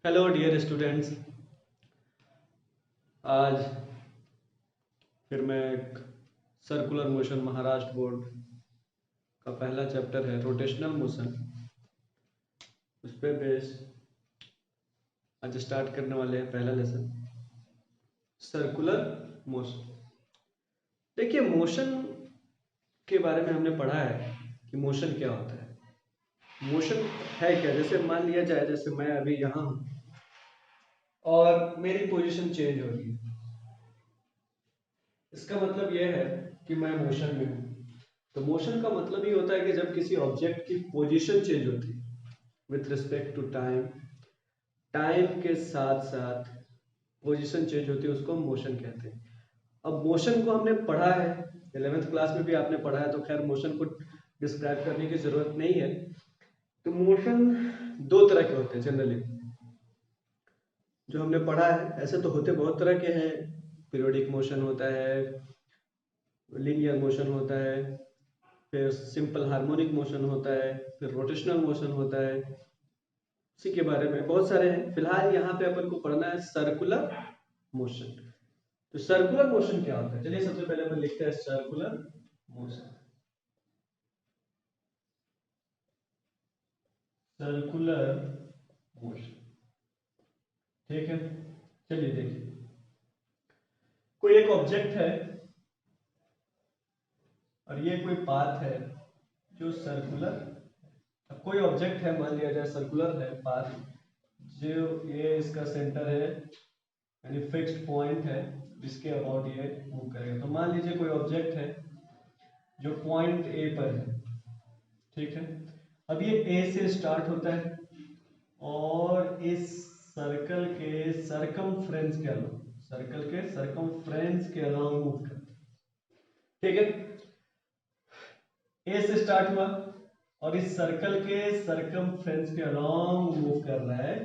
Hello dear students. आज फिर मैं एक सर्कुलर मोशन महाराष्ट्र बोर्ड का पहला चैप्टर है रोटेशनल मोशन, उस पर बेस आज स्टार्ट करने वाले हैं पहला लेसन सर्कुलर मोशन। देखिए, मोशन के बारे में हमने पढ़ा है कि मोशन क्या होता है। मोशन है क्या? जैसे मान लिया जाए, जैसे मैं अभी यहाँ हूँ और मेरी पोजीशन चेंज हो रही है, इसका मतलब यह है कि मैं मोशन में हूँ। तो मोशन का मतलब ही होता है कि जब किसी ऑब्जेक्ट की पोजीशन चेंज होती है with respect to time, time के साथ साथ पोजीशन चेंज होती है, उसको हम मोशन कहते हैं। अब मोशन को हमने पढ़ा है, 11th क्लास में भी आपने पढ़ा है, तो खैर मोशन को डिस्क्राइब करने की जरूरत नहीं है। तो मोशन दो तरह के होते हैं जनरली, जो हमने पढ़ा है। ऐसे तो होते बहुत तरह के हैं, पीरियोडिक मोशन होता है, लीनियर मोशन होता है, फिर सिंपल हार्मोनिक मोशन होता है, फिर रोटेशनल मोशन होता है। उसी के बारे में बहुत सारे हैं। फिलहाल यहाँ पे अपन को पढ़ना है सर्कुलर मोशन। तो सर्कुलर मोशन क्या होता है, चलिए सबसे पहले अपन लिखते हैं सर्कुलर मोशन। सर्कुलर मोशन, ठीक है। चलिए देखिए, कोई एक ऑब्जेक्ट है और ये कोई पाथ है जो सर्कुलर। अब कोई ऑब्जेक्ट है, मान लिया जाए सर्कुलर है पाथ, जो ये इसका सेंटर है, यानी फिक्स्ड पॉइंट है जिसके अबाउट ये मूव करेगा। तो मान लीजिए कोई ऑब्जेक्ट है जो पॉइंट ए पर है, ठीक है। अब ये ए से स्टार्ट होता है और इस सर्कल के सरकमफ्रेंस के अलाउंग, सर्कल के सरकमफ्रेंस के अलाउंग मूव करता है, ठीक है। ए से स्टार्ट हुआ और इस सर्कल के सरकमफ्रेंस के अलाउंग मूव कर रहा है,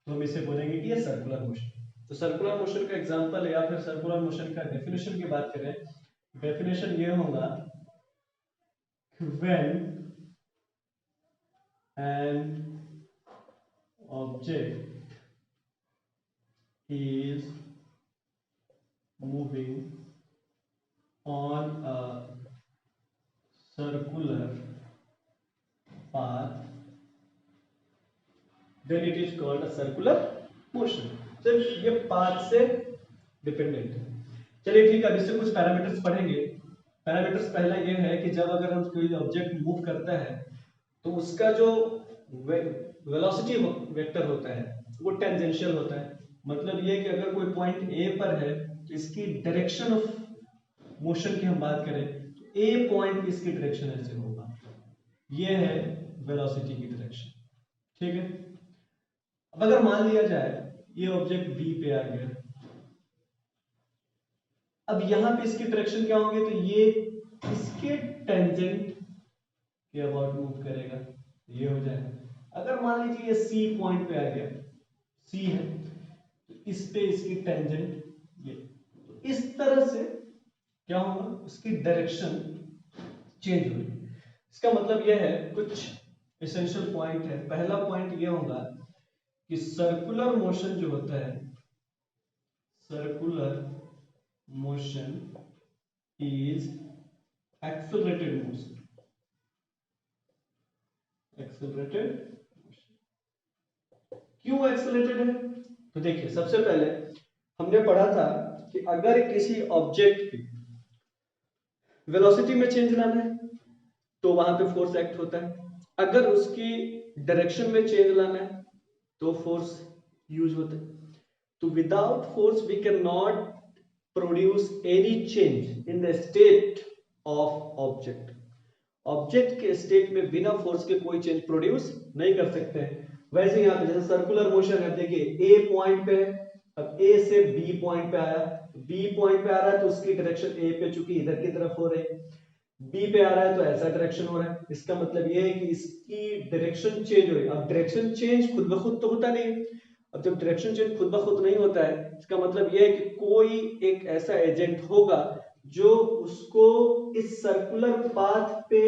तो हम इसे बोलेंगे कि ये सर्कुलर मोशन। तो सर्कुलर मोशन का एग्जांपल है, या फिर सर्कुलर मोशन का डेफिनेशन की बात करें, डेफिनेशन ये होगा when an object is moving on a circular path, then it is called a circular motion। तो ये पाथ से डिपेंडेंट है। चलिए ठीक है, अब इससे कुछ पैरामीटर्स पढ़ेंगे। पैरामीटर्स पहला ये है कि जब अगर हम कोई ऑब्जेक्ट मूव करता है तो उसका जो वेलोसिटी वेक्टर होता है वो टेंजेंशियल होता है। मतलब ये कि अगर कोई पॉइंट ए पर है तो इसकी डायरेक्शन ऑफ मोशन की हम बात करें तो ए पॉइंट इसकी डायरेक्शन ऐसे होगा, ये है वेलोसिटी की डायरेक्शन, ठीक है। अब अगर मान लिया जाए ये ऑब्जेक्ट बी पे आ गया, अब यहां पे इसकी डायरेक्शन क्या होंगे, तो ये इसके टेंजेंट के अबाउट मूव करेगा, ये हो जाएगा। अगर मान लीजिए ये सी पॉइंट पे आ गया, सी है तो इस पे इसकी टेंजेंट ये, तो इस तरह से क्या होगा, उसकी डायरेक्शन चेंज होगी। इसका मतलब यह है, कुछ एसेंशियल पॉइंट है। पहला पॉइंट यह होगा कि सर्कुलर मोशन जो होता है, circular motion is accelerated motion, accelerated. क्यों एक्सेलरेटेड है? तो देखिए, सबसे पहले हमने पढ़ा था कि अगर किसी ऑब्जेक्ट की वेलोसिटी में चेंज लाना है तो वहां पे फोर्स एक्ट होता है, अगर उसकी डायरेक्शन में चेंज लाना है तो फोर्स यूज होता है। तो without force we can not produce any change in the state of object. Object के स्टेट में बिना फोर्स के कोई चेंज प्रोड्यूस नहीं कर सकते हैं। वैसे यहाँ पे जैसे सर्कुलर मोशन है, देखिए ए पॉइंट पे है, अब ए से बी पॉइंट पे आया, बी पॉइंट पे आ रहा है तो उसकी डायरेक्शन ए पे, चूंकि इधर की तरफ हो रही है, बी पे आ रहा है तो ऐसा डायरेक्शन हो रहा है। इसका मतलब ये है कि इसकी डायरेक्शन चेंज हो रही है। अब डायरेक्शन चेंज खुद ब खुद तो होता नहीं। अब जब डायरेक्शन चेंज खुद ब खुद नहीं होता है, इसका मतलब ये है कि कोई एक ऐसा एजेंट होगा जो उसको इस सर्कुलर पाथ पे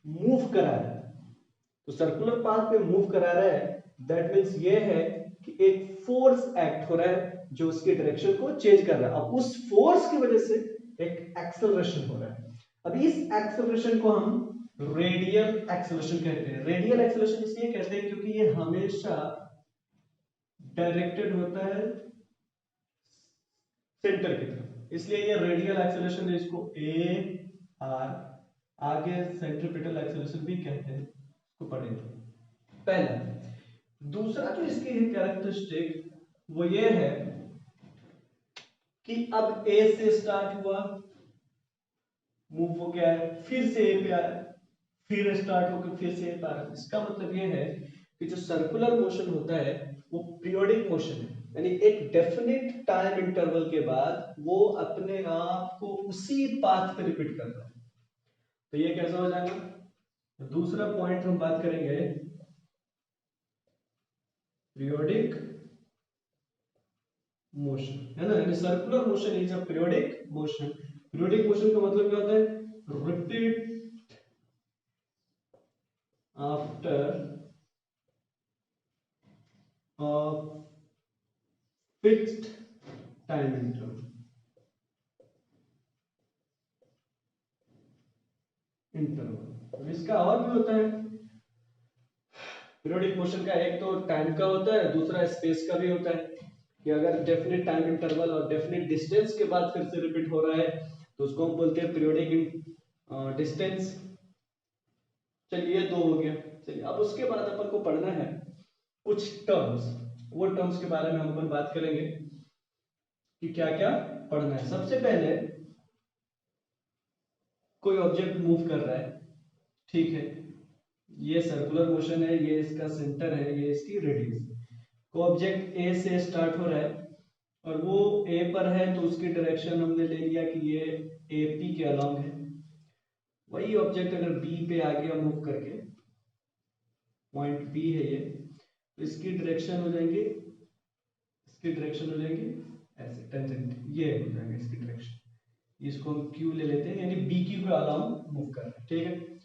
मूव करा रहा है। तो सर्कुलर पाथ पे मूव करा रहा है, दैट मीन्स ये है कि एक फोर्स एक्ट हो रहा है जो उसकी डायरेक्शन को चेंज कर रहा है। अब उस फोर्स की वजह से एक एक्सेलरेशन हो रहा है। अब इस एक्सेलरेशन को हम रेडियल एक्सेलरेशन कहते हैं। रेडियल एक्सेलरेशन इसलिए कहते हैं क्योंकि ये हमेशा डायरेक्टेड होता है सेंटर की तरफ, इसलिए ये रेडियल एक्सेलरेशन है। इसको ए आर, आगे सेंट्रीपिटल एक्सेलरेशन भी कहते हैं, इसको पढ़ेंगे पहला। दूसरा जो इसकी है कैरेक्टरिस्टिक वो ये है कि अब ए से स्टार्ट हुआ, मूव हो गया है, फिर से ए पे आया, फिर स्टार्ट होकर फिर से ए पे आ रहा है। इसका मतलब ये है कि जो सर्कुलर मोशन होता है वो पीरियोडिक मोशन है, यानी एक डेफिनेट टाइम इंटरवल के बाद वो अपने आप को उसी पाथ पे रिपीट करता है। तो ये कैसा हो जाएगा? तो दूसरा पॉइंट हम बात करेंगे पीरियोडिक मोशन, है ना, यानी circular motion is a periodic motion. Periodic motion का मतलब क्या होता है? Repeat after a fixed time interval. इसका और भी होता है पीरियोडिक मोशन का, एक तो टाइम का होता है, दूसरा स्पेस का भी होता है कि अगर डेफिनेट टाइम इंटरवल और डेफिनेट डिस्टेंस के बाद फिर से रिपीट हो रहा है तो उसको हम बोलते हैं पीरियोडिक डिस्टेंस। चलिए दो हो गया। चलिए अब उसके बाद अपन को पढ़ना है कुछ टर्म्स, वो टर्म्स के बारे में हम अपन बात करेंगे कि क्या क्या पढ़ना है। सबसे पहले कोई ऑब्जेक्ट मूव कर रहा है, ठीक है, ये सर्कुलर मोशन है, ये इसका सेंटर है, ये इसकी रेडियस है। को ऑब्जेक्ट ए से स्टार्ट हो रहा है और वो ए पर है तो उसकी डायरेक्शन हमने ले लिया कि ये ए पी के अलोंग है। वही ऑब्जेक्ट अगर बी पे आ गया मूव करके, पॉइंट बी है ये, तो इसकी डायरेक्शन हो जाएंगे, इसकी डायरेक्शन हो जाएंगे ऐसे टेंजेंट, ये हो जाएगा इसकी डायरेक्शन। इसको हम क्यू ले लेते हैं, यानी बी क्यू के अलोंग मूव कर रहा है, ठीक है।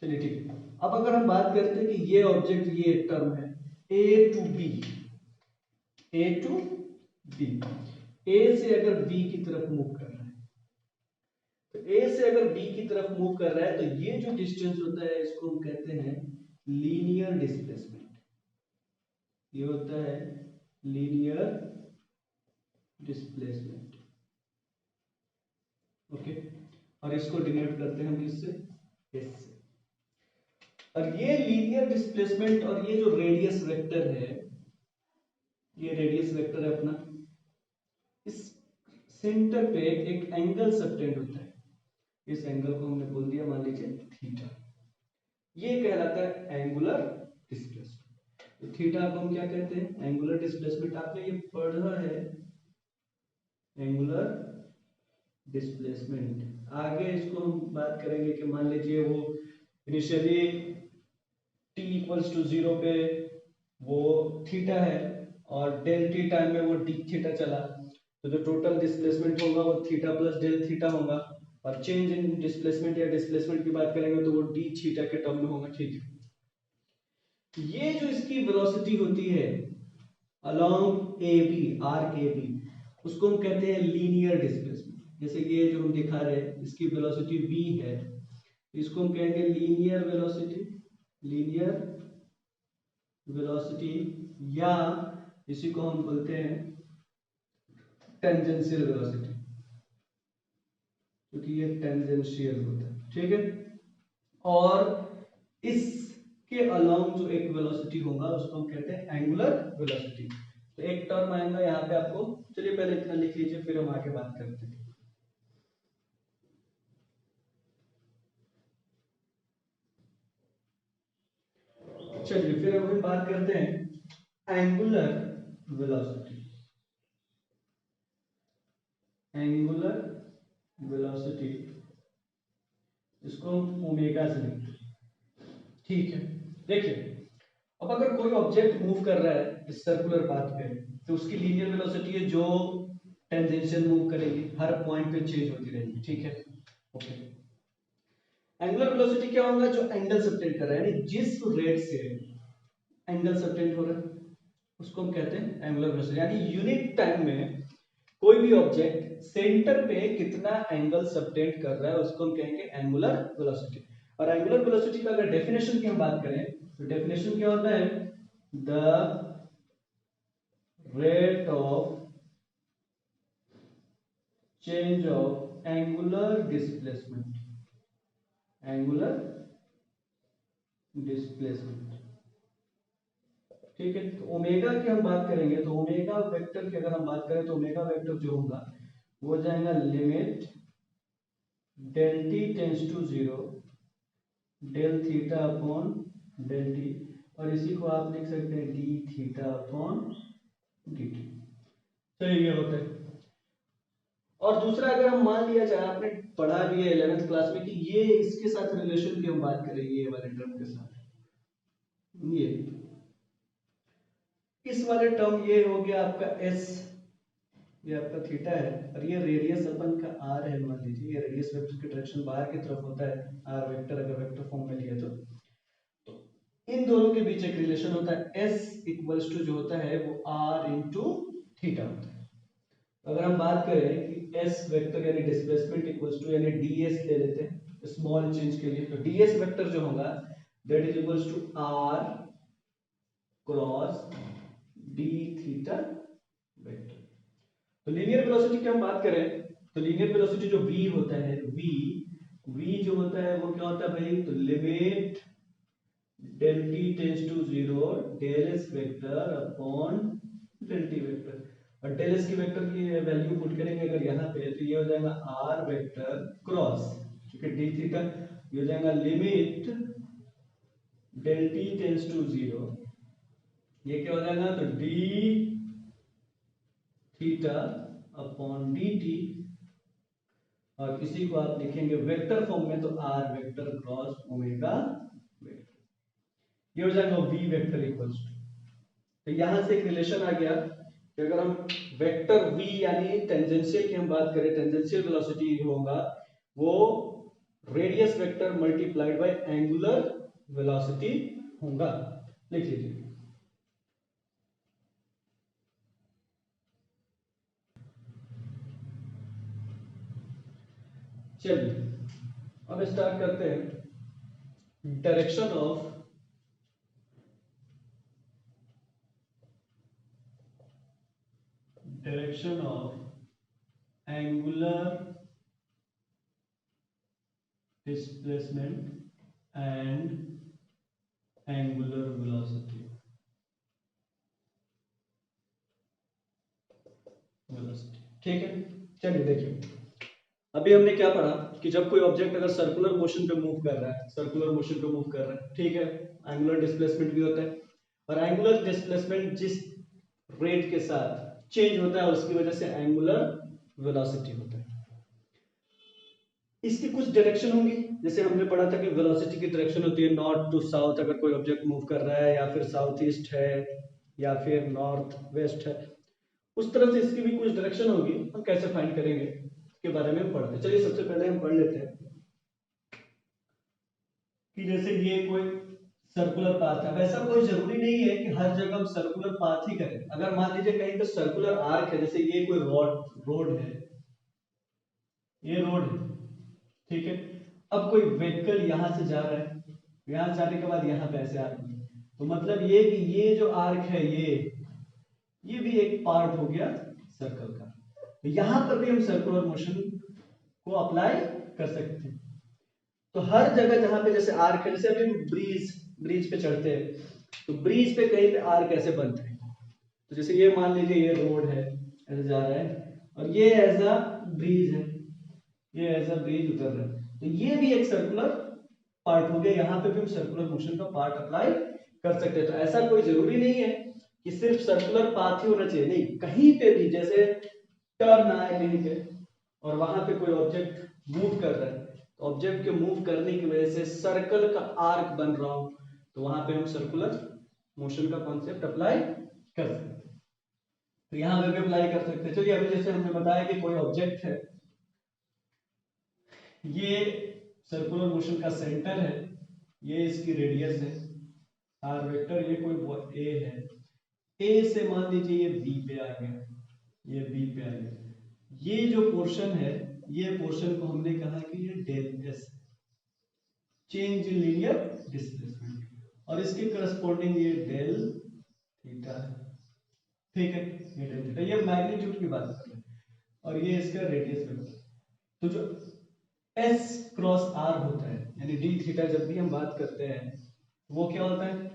चलिए ठीक है। अब अगर हम बात करते हैं कि ये ऑब्जेक्ट, ये टर्म है A to B, A to B, A से अगर बी की तरफ मूव कर रहा है, तो ए से अगर बी की तरफ मूव कर रहा है तो ये जो डिस्टेंस होता है इसको हम कहते हैं लीनियर डिस्प्लेसमेंट। ये होता है लीनियर डिस्प्लेसमेंट, ओके। और इसको डिनोट करते हैं हम किससे? एस से। और ये लीनियर डिस्प्लेसमेंट और ये जो रेडियस वेक्टर है, ये रेडियस वेक्टर है अपना, इस सेंटर पे एक एंगल सबटेंड होता है। इस एंगल को हमने बोल दिया, मान लीजिए थीटा। ये कहलाता है एंगुलर डिस्प्लेसमेंट। तो थीटा को हम क्या कहते हैं? Angular displacement. आपने ये पढ़ा है एंगुलर डिस्प्लेसमेंट। आगे इसको हम बात करेंगे कि मान लीजिए वो इनिशियली t इक्वल्स टू 0 पे वो थीटा है और डेल टी टाइम में वो डी थीटा चला, तो जो टोटल डिस्प्लेसमेंट होगा वो थीटा प्लस डेल थीटा होगा। और चेंज इन डिस्प्लेसमेंट या डिस्प्लेसमेंट की बात करेंगे तो वो डी थीटा के टर्म में होगा, ठीक है। ये जो इसकी वेलोसिटी होती है along A B, arc A B, उसको हम कहते हैं लीनियर डिस्प्लेसमेंट। जैसे ये जो हम दिखा रहे हैं इसकी वेलोसिटी v है, इसको हम कहेंगे लीनियर वेलोसिटी, लीनियर वेलोसिटी, या इसी को हम बोलते हैं टेंजेंशियल वेलोसिटी, क्योंकि ये टेंजेंशियल होता है, ठीक है। और इसके अलोंग जो एक वेलोसिटी होगा उसको हम कहते हैं एंगुलर वेलोसिटी। तो एक टर्म आएगा यहाँ पे आपको, चलिए पहले इतना लिख लीजिए फिर हम आगे बात करते हैं। चलिए फिर अब हम बात करते हैं एंगुलर वेलोसिटी। एंगुलर वेलोसिटी, इसको हम ओमेगा से लिखते हैं, ठीक है। देखिए अब अगर कोई ऑब्जेक्ट मूव कर रहा है इस सर्कुलर पाथ पे तो उसकी लीनियर वेलोसिटी है जो टेंजेंशियल मूव करेगी, हर पॉइंट पे चेंज होती रहेगी, ठीक है, ओके। एंगुलर वेलोसिटी क्या होगा? जो एंगल सबटेंड कर रहा है, यानी जिस रेट से एंगल सबटेंड हो रहा है उसको हम कहते हैं एंगुलर वेलोसिटी। यानी यूनिट टाइम में कोई भी ऑब्जेक्ट सेंटर पे कितना एंगल सबटेंड कर रहा है उसको हम कहेंगे एंगुलर वेलोसिटी। और एंगुलर वेलोसिटी का अगर डेफिनेशन की हम बात करें तो डेफिनेशन क्या होता है, the rate of change of angular displacement, angular displacement. ठीक है, तो ओमेगा की हम बात करेंगे तो ओमेगा वेक्टर की अगर हम बात करें तो ओमेगा वेक्टर जो होगा वो हो जाएगा limit del T tends to 0 del theta upon del T, और इसी को आप लिख सकते हैं D theta upon D T. तो ये होता है। और दूसरा अगर हम मान लिया जाए, आपने पढ़ा भी है 11th क्लास में कि ये इसके साथ रिलेशन की हम बात करेंगे, ये वाले टर्म के साथ, ये इस वाले टर्म ये हो गया आपका s, ये आपका थीटा है, और ये रेडियस अपन का r है। मान लीजिए ये रेडियस वेक्टर की डायरेक्शन बाहर की तरफ होता है, r वेक्टर अगर वेक्टर फॉर्म में लिए तो इन दोनों के बीच एक रिलेशन होता है, s इक्वल्स टू जो होता है वो r इंटू थीटा होता है। अगर हम बात करें कि s वेक्टर यानी डिस्प्लेसमेंट इक्वल्स टू यानी ds ले लेते हैं स्मॉल चेंज के लिए, तो ds वेक्टर जो होगा that is equals to r cross d theta vector. तो लीनियर वेलोसिटी की हम बात करें तो लीनियर वेलोसिटी जो v होता है, v जो होता है वो क्या होता है भाई, तो limit del t tends to 0 del s vector upon del t vector. और डेल s की वेक्टर की वैल्यू पुट करेंगे अगर यहाँ पे तो ये हो जाएगा r वेक्टर क्रॉस, क्योंकि d थीटा ये हो जाएगा limit del t tends to 0, ये क्या हो जाएगा तो d थीटा अपॉन dt, और इसी को आप लिखेंगे वेक्टर फॉर्म में तो r vector cross omega vector, ये हो जाएगा v वेक्टर इक्वल्स टू। तो यहां से एक रिलेशन आ गया कि अगर हम वेक्टर v यानी टेंजेंशियल की हम बात करें, टेंजेंशियल वेलोसिटी होगा वो radius vector multiplied by angular velocity होगा। लिख लीजिए। चलिए अब स्टार्ट करते हैं direction of angular displacement and angular velocity. ठीक है, चलिए देखिए अभी हमने क्या पढ़ा कि जब कोई ऑब्जेक्ट अगर सर्कुलर मोशन पे मूव कर रहा है, सर्कुलर मोशन पे मूव कर रहा है, ठीक है, एंगुलर डिस्प्लेसमेंट भी होता है, और एंगुलर डिस्प्लेसमेंट जिस रेट के साथ चेंज होता है उसकी वजह से एंगुलर वेलोसिटी होता है। इसकी कुछ डायरेक्शन होंगी, जैसे हमने पढ़ा था कि वेलोसिटी की डायरेक्शन होती है नॉर्थ टू साउथ, अगर कोई ऑब्जेक्ट मूव कर रहा है, या फिर साउथ ईस्ट है, या फिर नॉर्थ वेस्ट है, उस तरह से इसकी भी कुछ डायरेक्शन होगी। हम कैसे फाइंड करेंगे के बारे में हम पढ़ते हैं। चलिए सबसे पहले हम पढ़ लेते हैं कि जैसे ये कोई सर्कुलर पाथ है, वैसा कोई जरूरी नहीं है कि हर जगह हम सर्कुलर पाथ ही करें। अगर मान लीजिए कहीं पे सर्कुलर आर्क है, जैसे ये कोई रोड है, ये रोड है, ठीक है, अब कोई व्हीकल यहां से जा रहा है, यहां जाने के बाद यहां पे ऐसे आर्क है, तो मतलब ये कि ये जो आर्क है ये भी एक पार्ट हो गया सर्कल का, तो यहां पर भी हम सर्कुलर मोशन को अप्लाई कर सकते हैं। तो हर जगह जहां पे जैसे आर्क है, जैसे अभी ब्रिज पे चढ़ते हैं तो ब्रिज पे कहीं पे आर्क ऐसे बनते हैं, तो जैसे ये मान लीजिए ये रोड है ऐसे जा रहा है, और ये एज अ ब्रिज है, ये एज अ ब्रिज उतर रहा है, तो ये भी एक सर्कुलर पार्ट हो गया, यहाँ पे भी हम सर्कुलर मोशन का पार्ट अप्लाई कर सकते हैं। तो ऐसा कोई जरूरी नहीं है कि सिर्फ सर्कुलर पाथ ही होना चाहिए, नहीं, कहीं पे भी जैसे टर्न आए कहीं पे और वहां पे कोई ऑब्जेक्ट मूव कर रहा है, तो ऑब्जेक्ट के मूव करने की वजह से सर्कल का आर्क बन रहा हो, तो वहां पे हम सर्कुलर मोशन का कॉन्सेप्ट अप्लाई कर सकते हैं। तो यहां पे भी अप्लाई कर सकते हैं। चलिए अभी जैसे हमने बताया कि कोई ऑब्जेक्ट है, ये सर्कुलर मोशन का सेंटर है, ये इसकी रेडियस है आर वेक्टर, ये कोई ए है, ए से मान लीजिए ये बी पे आ गया, ये बी पे आ गया, ये जो पोर्शन है, ये पोर्शन को हमने कहा कि ये del S, change in linear displacement, और इसके करस्पॉन्डिंग ये डेल थीटा है, ठीक है, ये डेल थीटा, ये मैग्नीट्यूड की बात कर रहे हैं, और ये इसका रेडियस में। तो जो एस क्रॉस आर होता है, यानी डी थीटा, जब भी हम बात करते हैं वो क्या होता है,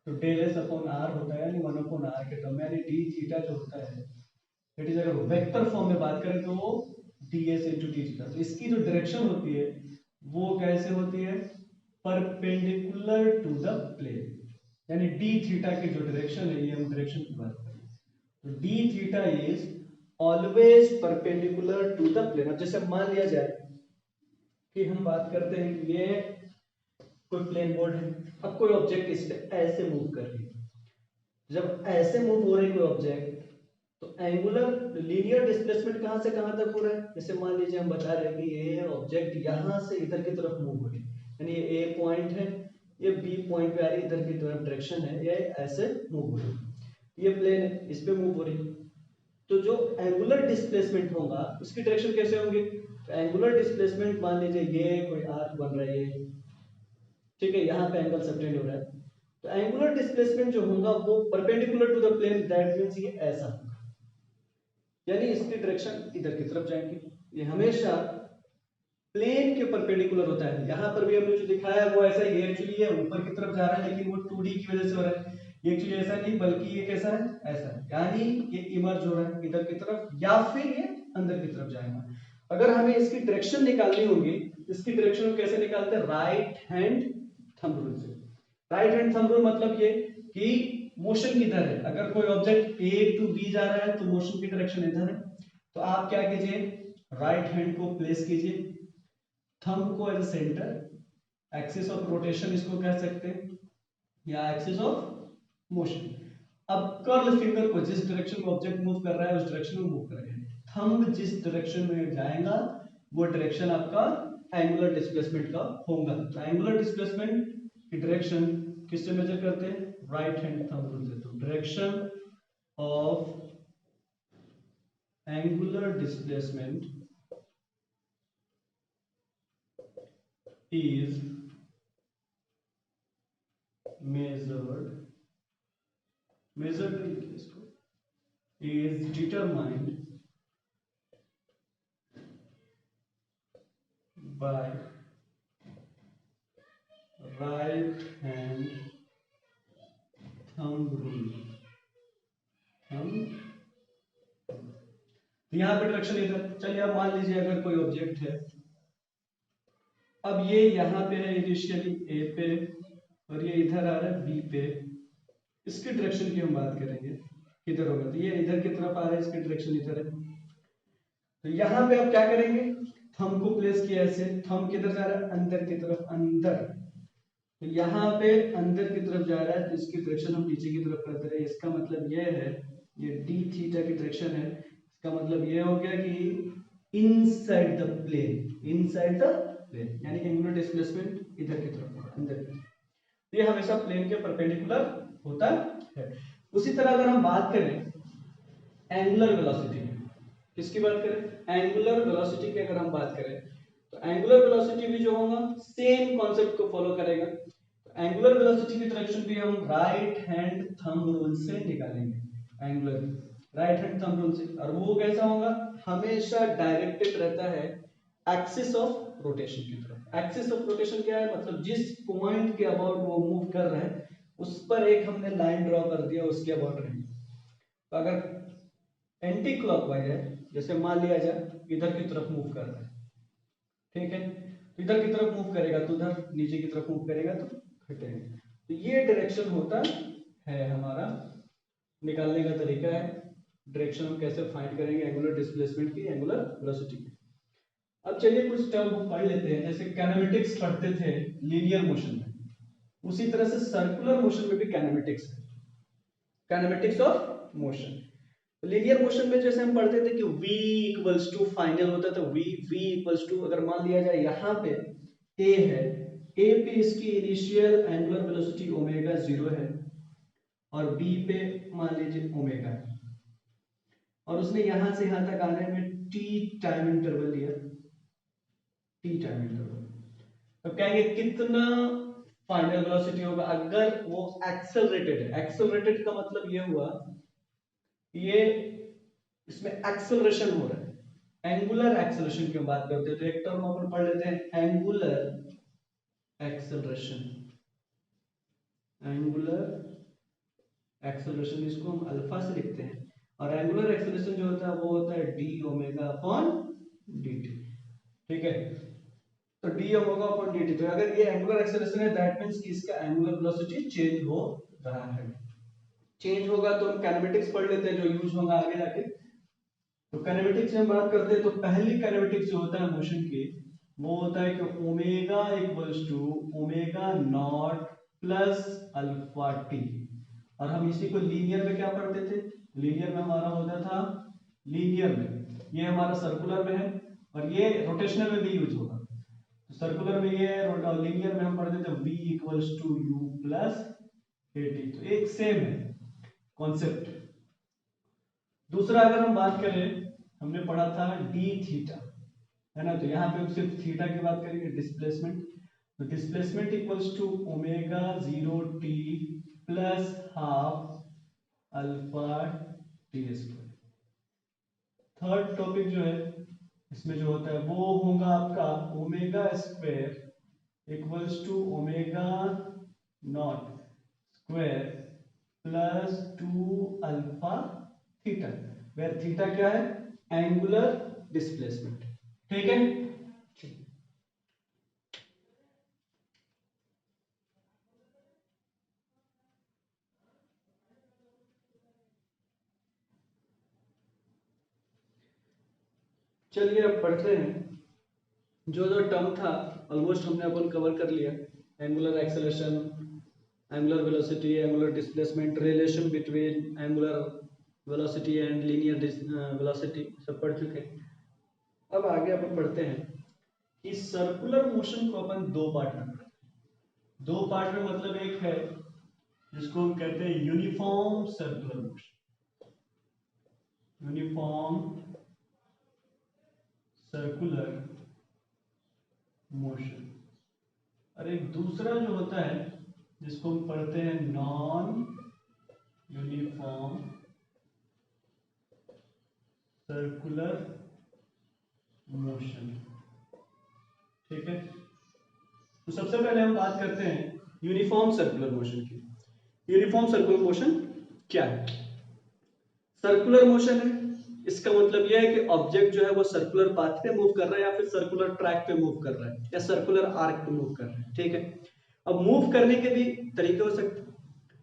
तो डेल एस अपॉन आर होता है, यानी 1 अपॉन आर के टर्म में, यानी डी थीटा जो होता है, दैट इज अगर वेक्टर फॉर्म में बात करें तो वो D S into D theta. तो इसकी जो डायरेक्शन होती है वो कैसे होती है, परपेंडिकुलर टू द प्लेन, यानी डी थीटा की जो डायरेक्शन है, ये हम डायरेक्शन की बात कर रहे हैं, तो d theta is always perpendicular to the plane. अब जैसे मान लिया जाए कि हम बात करते हैं कि ये कोई प्लेन बोर्ड है, अब कोई ऑब्जेक्ट इस पे ऐसे मूव कर रही है, जब ऐसे मूव हो रही कोई ऑब्जेक्ट, तो एंगुलर लीनियर डिस्प्लेसमेंट कहां से कहां तक हो रहा है, जैसे मान लीजिए हम बता रहे हैं कि ये ऑब्जेक्ट यहां से इधर की तरफ मूव हो रही है, यानी ये ए पॉइंट है, ये बी पॉइंट पे आ रही है, इधर की तरफ डायरेक्शन है, ये ऐसे मूव हो रही है, ये प्लेन है, इस पे मूव हो रही है, तो जो एंगुलर डिस्प्लेसमेंट होगा उसकी डायरेक्शन कैसे होंगी, तो एंगुलर डिस्प्लेसमेंट मान लीजिए ये कोई आर्क बन रहा है, ठीक है, यहाँ पे एंगल सबटेंड हो रहा है, तो एंगुलर डिस्प्लेसमेंट जो होगा वो perpendicular to the plane, that means ये ऐसा होगा, यानी इसकी डायरेक्शन इधर की तरफ जाएंगी, ये हमेशा प्लेन के परपेंडिकुलर होता है। यहाँ पर भी हमने जो दिखाया है वो ऐसा ही है, एक्चुअली ये ऊपर की तरफ जा रहा है लेकिन वो 2D की वजह से हो रहा है, ये एक्चुअली ऐसा नहीं बल्कि ये कैसा है, ऐसा है, यानी ये इमर्ज हो रहा है इधर की तरफ या फिर ये अंदर की तरफ जाएगा। अगर हमें इसकी डायरेक्शन निकालनी होगी, इसकी डायरेक्शन हम कैसे निकालते हैं, राइट हैंड थंब रूल से। राइट हैंड थंब रूल मतलब ये कि मोशन किधर है, अगर कोई ऑब्जेक्ट ए टू बी जा रहा है तो मोशन की डायरेक्शन इधर है, तो आप क्या कीजिए, राइट हैंड को प्लेस कीजिए, थंब को as centre, axis of rotation इसको कह सकते हैं, या एक्सिस ऑफ मोशन। अब कर्ल फिंगर को जिस डायरेक्शन में ऑब्जेक्ट मूव कर रहा है उस डायरेक्शन में मूव करेंगे, थंब जिस डायरेक्शन में जाएगा वो डायरेक्शन आपका एंगुलर डिस्प्लेसमेंट का होगा। तो एंगुलर डिस्प्लेसमेंट की डायरेक्शन किससे मेजर करते हैं, राइट हैंड थंब रूल से। तो direction of angular displacement is measured is determined by right hand thumb rule। तो यहाँ पे डायरेक्शन इधर, चलिए अब मान लीजिए अगर कोई ऑब्जेक्ट है, अब ये यहाँ पे है इनिशियली ए पे और ये इधर आ रहा है बी पे, इसकी डायरेक्शन की हम बात करेंगे किधर होगा, तो ये इधर की तरफ आ रहा है, इसकी डायरेक्शन इधर है, तो यहाँ पे आप क्या करेंगे, थंब को प्लेस किया ऐसे, थंब किधर जा रहा है, अंदर की तरफ, अंदर, तो यहाँ पे अंदर की तरफ जा रहा है, तो इसकी डायरेक्शन हम नीचे की तरफ करते रहे, इसका मतलब ये है, ये डी थीटा की डायरेक्शन है, इसका मतलब ये हो गया कि inside the plane, inside the plane, यानी एंगुलर डिस्प्लेसमेंट इधर की तरफ, अंदर की तरफ, ये हमेशा प्लेन के परपेंडिकुलर होता है। उसी तरह अगर हम बात करें एंगुलर वेलोसिटी की, किसकी बात करें, एंगुलर वेलोसिटी की अगर हम बात करें, तो एंगुलर वेलोसिटी भी जो होगा सेम कॉन्सेप्ट को फॉलो करेगा। तो एंगुलर वेलोसिटी की डायरेक्शन भी हम राइट हैंड थंब रूल से निकालेंगे, angular right hand thumb rule से, और वो कैसा होगा, हमेशा डायरेक्टेड रहता है एक्सिस ऑफ रोटेशन की तरफ। एक्सिस ऑफ रोटेशन क्या है, मतलब जिस पॉइंट के अबाउट वो मूव कर रहा है उस पर एक हमने लाइन ड्रॉ कर दिया, उसके अबाउट रहेंगे। तो अगर एंटी क्लॉकवाइज है, जैसे मान लिया जाए इधर की तरफ मूव कर रहा है, ठीक है, तो इधर की तरफ मूव करेगा तो उधर, नीचे की तरफ मूव करेगा तो हटेगा, तो ये डायरेक्शन होता है हमारा, निकालने का तरीका है। डायरेक्शन हम कैसे फाइंड करेंगे एंगुलर डिस्प्लेसमेंट की, एंगुलर वेलोसिटी की। अब चलिए कुछ टर्म पढ़ लेते हैं, जैसे काइनेमेटिक्स पढ़ते थे लीनियर मोशन में, उसी तरह से सर्कुलर मोशन में भी काइनेमेटिक्स है, kinematics of motion. Linear motion में जैसे हम पढ़ते थे कि v इक्वल्स टू फाइनल होता था, v इक्वल्स टू, अगर मान लिया जाए यहाँ पे a है, a पे इसकी इनिशियल एंगुलर वेलोसिटी ओमेगा 0 है, और बी पे मान लीजिए ओमेगा है, और उसने यहां से यहां तक आने में टी टाइम इंटरवल लिया, टी टाइम इंटरवल, तो कहेंगे कितना फाइनल वेलोसिटी होगा अगर वो एक्सेलरेटेड है। एक्सेलरेटेड का मतलब ये हुआ ये इसमें एक्सेलरेशन हो रहा है, एंगुलर एक्सेलरेशन की बात करते हैं तो एक टर्म अपन पढ़ लेते हैं एंगुलर एक्सेलरेशन। एंगुलर एक्सेलरेशन इसको हम अल्फा से लिखते हैं, और एंगुलर एक्सेलरेशन जो होता है वो होता है D omega upon D T. ठीक है, तो D omega upon D T, तो अगर ये एंगुलर एक्सेलरेशन है दैट मींस कि इसका एंगुलर वेलोसिटी चेंज हो रहा है। चेंज होगा तो हम काइनेमेटिक्स पढ़ लेते हैं जो यूज होगा आगे जाके। तो काइनेमेटिक्स में बात करते हैं तो पहली काइनेमेटिक्स जो होता है मोशन की वो होता है कि omega equals to omega naught plus alpha t, और हम इसी को लीनियर में क्या पढ़ते थे, लीनियर में हमारा होता था, लीनियर में ये हमारा सर्कुलर में है और ये रोटेशनल में भी यूज होगा। तो सर्कुलर में ये है और लीनियर में हम पढ़ते थे v equals to u plus at, तो एक सेम है कॉन्सेप्ट। दूसरा अगर हम बात करें, हमने पढ़ा था डी थीटा, है ना, तो यहाँ पे हम सिर्फ थीटा की बात करेंगे, डिस्प्लेसमेंट। तो displacement equals to omega 0 t plus half alpha t square. Third topic जो है इसमें जो होता है वो होगा आपका omega square equals to omega naught square plus 2 alpha theta, where theta क्या है, एंगुलर डिस्प्लेसमेंट। ठीक है, चलिए अब पढ़ते हैं। जो जो टर्म था ऑलमोस्ट हमने अपन कवर कर लिया, angular acceleration, angular velocity, angular displacement, relation between angular velocity and linear velocity सब पढ़ चुके हैं। अब आगे अपन पढ़ते हैं कि सर्कुलर मोशन को अपन दो पार्ट में पढ़ते हैं। दो पार्ट में मतलब एक है जिसको हम कहते हैं uniform circular motion, uniform circular motion, और एक दूसरा जो होता है जिसको हम पढ़ते हैं नॉन यूनिफॉर्म सर्कुलर मोशन। ठीक है, तो सबसे पहले हम बात करते हैं यूनिफॉर्म सर्कुलर मोशन की। यूनिफॉर्म सर्कुलर मोशन क्या है? सर्कुलर मोशन है, इसका मतलब यह है कि ऑब्जेक्ट जो है वो सर्कुलर पाथ पे मूव कर रहा है या फिर सर्कुलर ट्रैक पे मूव कर रहा है या सर्कुलर आर्क पे मूव कर रहा है। ठीक है, अब मूव करने के भी तरीके हो सकते हैं,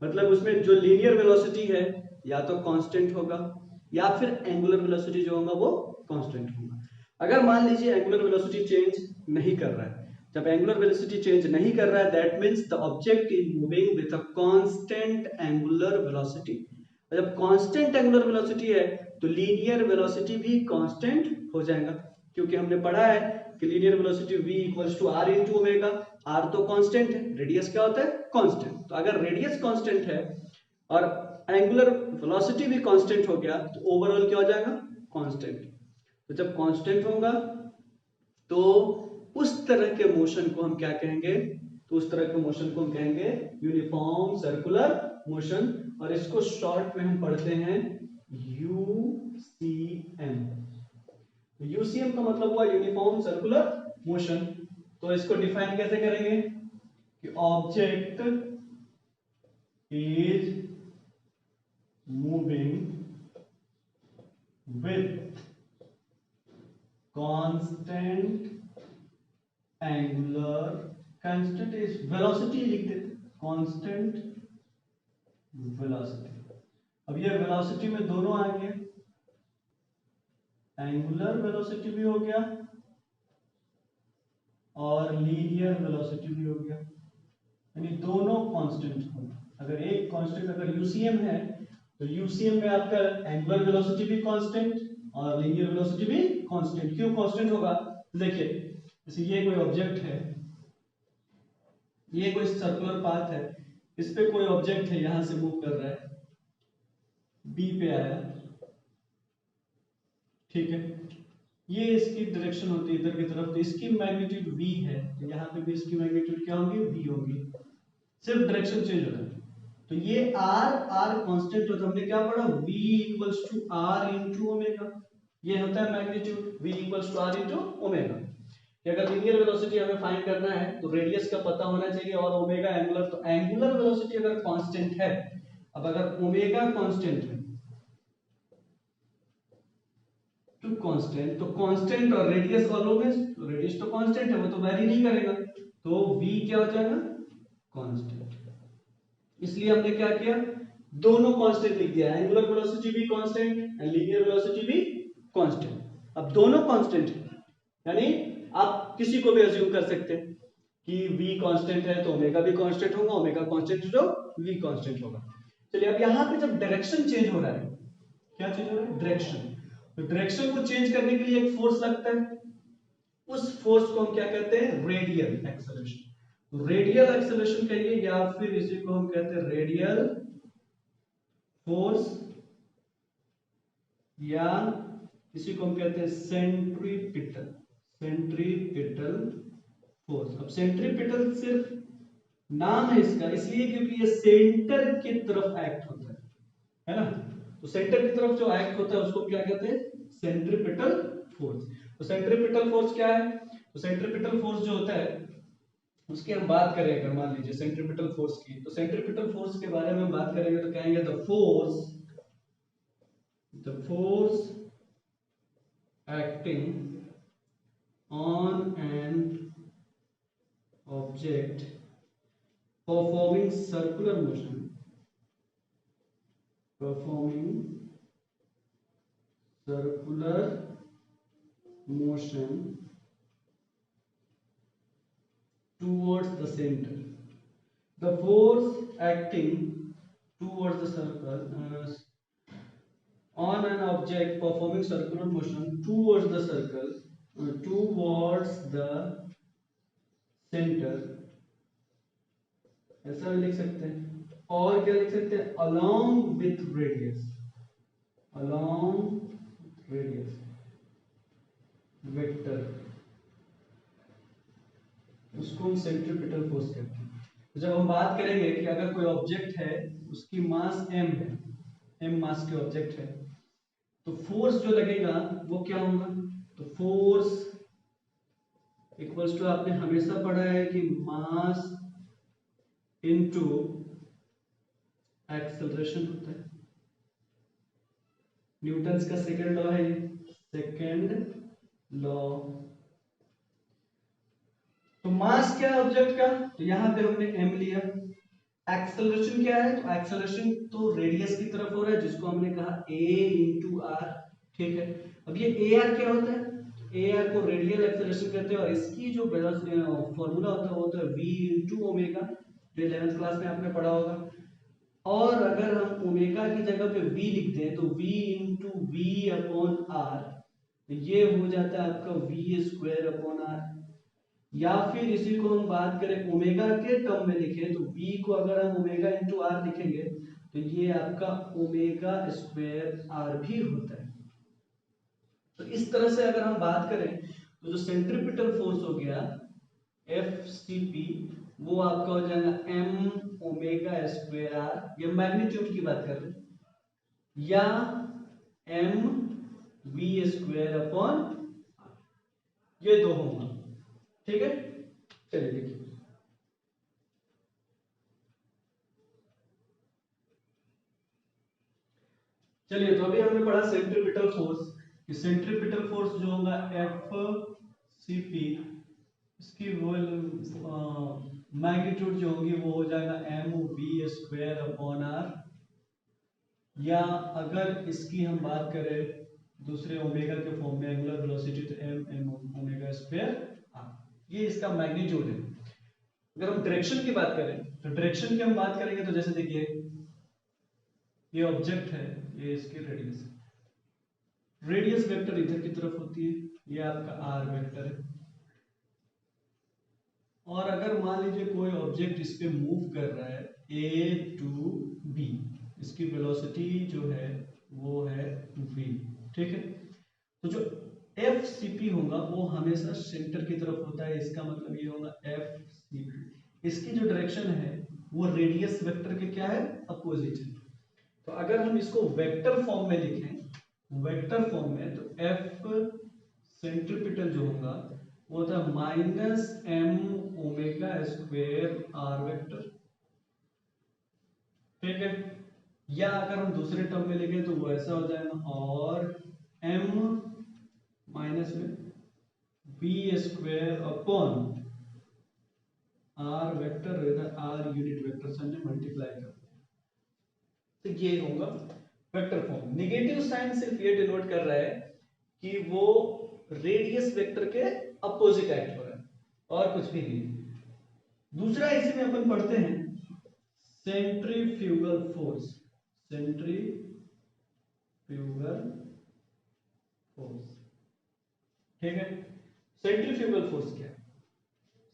मतलब उसमें जो लीनियर वेलोसिटी है या तो कांस्टेंट होगा या फिर एंगुलर वेलोसिटी जो होगा वो कांस्टेंट होगा। अगर मान लीजिए एंगुलर वेलोसिटी चेंज नहीं कर रहा है, जब एंगुलर वेलोसिटी चेंज नहीं कर रहा है that means the object is moving with a constant angular velocity. जब कांस्टेंट एंगुलर वेलोसिटी है तो लीनियर वेलोसिटी भी कांस्टेंट हो जाएगा, क्योंकि हमने पढ़ा है कि linear velocity v equals to r into omega. r तो कांस्टेंट है, रेडियस क्या होता है, कांस्टेंट। तो अगर रेडियस कांस्टेंट है और एंगुलर वेलोसिटी भी कांस्टेंट हो गया तो ओवरऑल क्या हो जाएगा, कांस्टेंट। तो जब कांस्टेंट होगा तो उस तरह के मोशन को हम क्या कहेंगे, तो उस तरह के मोशन को हम कहेंगे यूनिफॉर्म सर्कुलर मोशन, और इसको शॉर्ट में हम पढ़ते हैं यूसीएम। यूसीएम का मतलब हुआ यूनिफॉर्म सर्कुलर मोशन। तो इसको डिफाइन कैसे करेंगे कि object is moving with constant angular, constant is velocity लिख देते, कांस्टेंट वेलोसिटी। अब ये वेलोसिटी में दोनों आ गए, एंगुलर वेलोसिटी भी हो गया और लीनियर वेलोसिटी भी हो गया, यानी दोनों कांस्टेंट होगा। अगर एक कांस्टेंट अगर यूसीएम है तो यूसीएम में आपका एंगुलर वेलोसिटी भी कांस्टेंट और लीनियर वेलोसिटी भी कांस्टेंट। क्यों कांस्टेंट होगा, देखिए जैसे ये कोई ऑब्जेक्ट है, ये कोई सर्कुलर पाथ है, इस पे कोई ऑब्जेक्ट है, यहां से मूव कर रहा है, बी पे आया, ठीक है, ये इसकी डायरेक्शन होती है इधर की तरफ, तो इसकी मैग्नीट्यूड v है, तो यहाँ पे भी इसकी मैग्नीट्यूड क्या होगी, v होगी, सिर्फ डायरेक्शन चेंज होता है। तो ये r कांस्टेंट होता है, हमने क्या पढ़ा, v equals to r into omega, ये होता है magnitude, v equals to r into omega. कि अगर लीनियर वेलोसिटी हमें फाइंड करना है तो रेडियस का पता होना चाहिए और ओमेगा एंगुलर, तो एंगुलर वेलोसिटी अगर कांस्टेंट है, अब अगर ओमेगा कांस्टेंट है तो कांस्टेंट, तो कांस्टेंट और रेडियस ऑलवेज, तो रेडियस तो कांस्टेंट है, वो तो वेरी नहीं करेगा, तो v क्या हो जाएगा, कांस्टेंट। इसलिए हमने क्या किया, दोनों कांस्टेंट लिख दिया, एंगुलर वेलोसिटी भी कांस्टेंट एंड लीनियर वेलोसिटी भी कांस्टेंट। अब दोनों कांस्टेंट है, यानी आप किसी को भी अज्यूम कर सकते हैं कि v कांस्टेंट है तो ओमेगा भी कांस्टेंट होगा, ओमेगा कांस्टेंट जो v कांस्टेंट होगा। चलिए अब यहाँ पे जब डायरेक्शन चेंज हो रहा है, क्या चेंज हो रहा है, डायरेक्शन, तो डायरेक्शन को चेंज करने के लिए एक फोर्स लगता है, उस फोर्स को हम क्या कहते हैं, रेडियल एक्सेलरेशन। तो रेडियल एक्सेलरेशन कहिए या फिर इसी को हम कहते हैं रेडियल फोर्स, या इसी को हम कहते हैं सेंट्रीपिटल, सेंट्रीपिटल फोर्स। अब सेंट्रीपिटल सिर्फ नाम है इसका इसलिए क्योंकि ये सेंटर की तरफ एक्ट होता है ना, तो सेंटर की तरफ जो एक्ट होता है उसको क्या कहते हैं, सेंट्रीपिटल फोर्स। तो सेंट्रीपिटल फोर्स क्या है, तो सेंट्रीपिटल फोर्स जो होता है उसकी हम बात करें, अगर मान लीजिए सेंट्रीपिटल फोर्स की, तो सेंट्रीपिटल फोर्स के बारे में बात करेंगे तो कहेंगे the force acting on an object performing circular motion, performing circular motion towards the center. The force acting towards the circle on an object performing circular motion towards the circle, towards the center, ऐसा भी लिख सकते हैं, और क्या लिख सकते हैं, along with radius, along radius vector, उसको हम सेंट्रीपिटल फोर्स कहते हैं। तो जब हम बात करेंगे कि अगर कोई ऑब्जेक्ट है उसकी मास m है, m मास के ऑब्जेक्ट है, तो फोर्स जो लगेगा वो क्या होगा, तो फोर्स इक्वल्स टू, आपने हमेशा पढ़ा है कि मास इनटू एक्सेलरेशन होता है, न्यूटन्स का सेकंड लॉ है, सेकंड लॉ। तो मास क्या है ऑब्जेक्ट का, तो यहां पे हमने m लिया, एक्सेलरेशन क्या है, तो एक्सेलरेशन तो रेडियस की तरफ हो रहा है जिसको हमने कहा a इंटू आर, ठीक है। अब ये ए आर क्या होता है, ए आर को रेडियल एक्सेलरेशन कहते हैं और इसकी जो फॉर्मूला होता है वो होता है v इंटू ओमेगा, जो 11th क्लास में आपने पढ़ा होगा। और अगर हम ओमेगा की जगह पे v लिख दें तो v into v upon r, तो ये हो जाता है आपका v स्क्वायर अपॉन आर। या फिर इसी को हम बात करें ओमेगा के टर्म में लिखें तो v को अगर हम ओमेगा इंटू आर लिखेंगे तो ये आपका ओमेगा स्क्वायर आर भी होता है। तो इस तरह से अगर हम बात करें तो जो सेंट्रीपिटल फोर्स हो गया FCP, वो आपका हो जाएगा m ओमेगा स्क्वायर आर, ये मैग्नीट्यूड की बात कर रहे हैं, या m v स्क्वायर अपॉन, ये दो होंगे, ठीक है। चलिए देखिए, चलिए तो अभी हमने पढ़ा सेंट्रीपिटल फोर्स, कि सेंट्रीपिटल फोर्स जो होगा FCP, इसकी वो मैग्नीट्यूड जो होगी वो हो जाएगा m v square upon r, या अगर इसकी हम बात करें दूसरे ओमेगा के फॉर्म में एंगुलर वेलोसिटी, तो m ओमेगा स्क्वायर आर, ये इसका मैग्नीट्यूड है। अगर हम डायरेक्शन की बात करें तो डायरेक्शन की हम बात करेंगे तो जैसे देखिए ये ऑब्जेक्ट है, ये इसकी रेडियस है, रेडियस वेक्टर इधर की तरफ होती है, ये आपका आर वेक्टर है। और अगर मान लीजिए कोई ऑब्जेक्ट इस पे मूव कर रहा है a वेलोसिटी जो है वो है v, ठीक है। तो जो FCP होगा वो हमेशा सेंटर की तरफ होता है, इसका मतलब ये होगा FCP, इसकी जो डायरेक्शन है वो रेडियस वेक्टर के क्या है, अपोजिट है। तो अगर हम इसको वेक्टर फॉर्म में लिखें, वेक्टर फॉर्म में, तो F सेंट्रीपिटल जो होगा वो होता है -m omega square r vector, ठीक है। या अगर हम दूसरे टर्म में लिखें तो वो ऐसा हो जाएगा, और m माइनस में b square upon r vector, इधर r यूनिट वेक्टर से हमने मल्टीप्लाई कर दिया, तो ये होगा वेक्टर फॉर्म। नेगेटिव साइन सिर्फ ये डिनोट कर रहा है कि वो रेडियस वेक्टर के अपोजिट एक्ट हो रहा है, और कुछ भी नहीं। दूसरा इसी में अपन पढ़ते हैं सेंट्रीफ्यूगल फोर्स, सेंट्रीफ्यूगल फोर्स, ठीक है। सेंट्रीफ्यूगल फोर्स क्या है?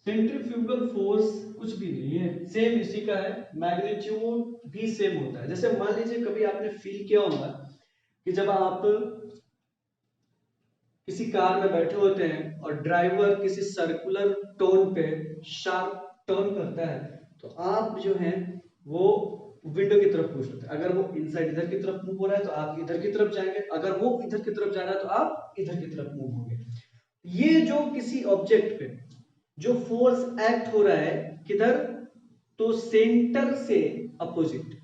सेंट्रीफ्यूगल फोर्स कुछ भी नहीं है, सेम इसी का है, मैग्नीट्यूड भी सेम होता है। जैसे मान लीजिए कभी आपने फील किया होगा कि जब आप किसी कार में बैठे होते हैं और ड्राइवर किसी सर्कुलर टोन पे शार्प टर्न करता है, तो आप जो है वो विंडो की तरफ पुश होते हैं। अगर वो इनसाइड इधर की तरफ मूव हो रहा है तो आप इधर की तरफ जाएंगे, अगर वो इधर की तरफ जा रहा है तो आप इधर की तरफ मूव होंगे। ये जो किसी ऑब्जेक्ट पे जो फोर्स एक्ट हो रहा है किधर, तो सेंटर से अपोजिट,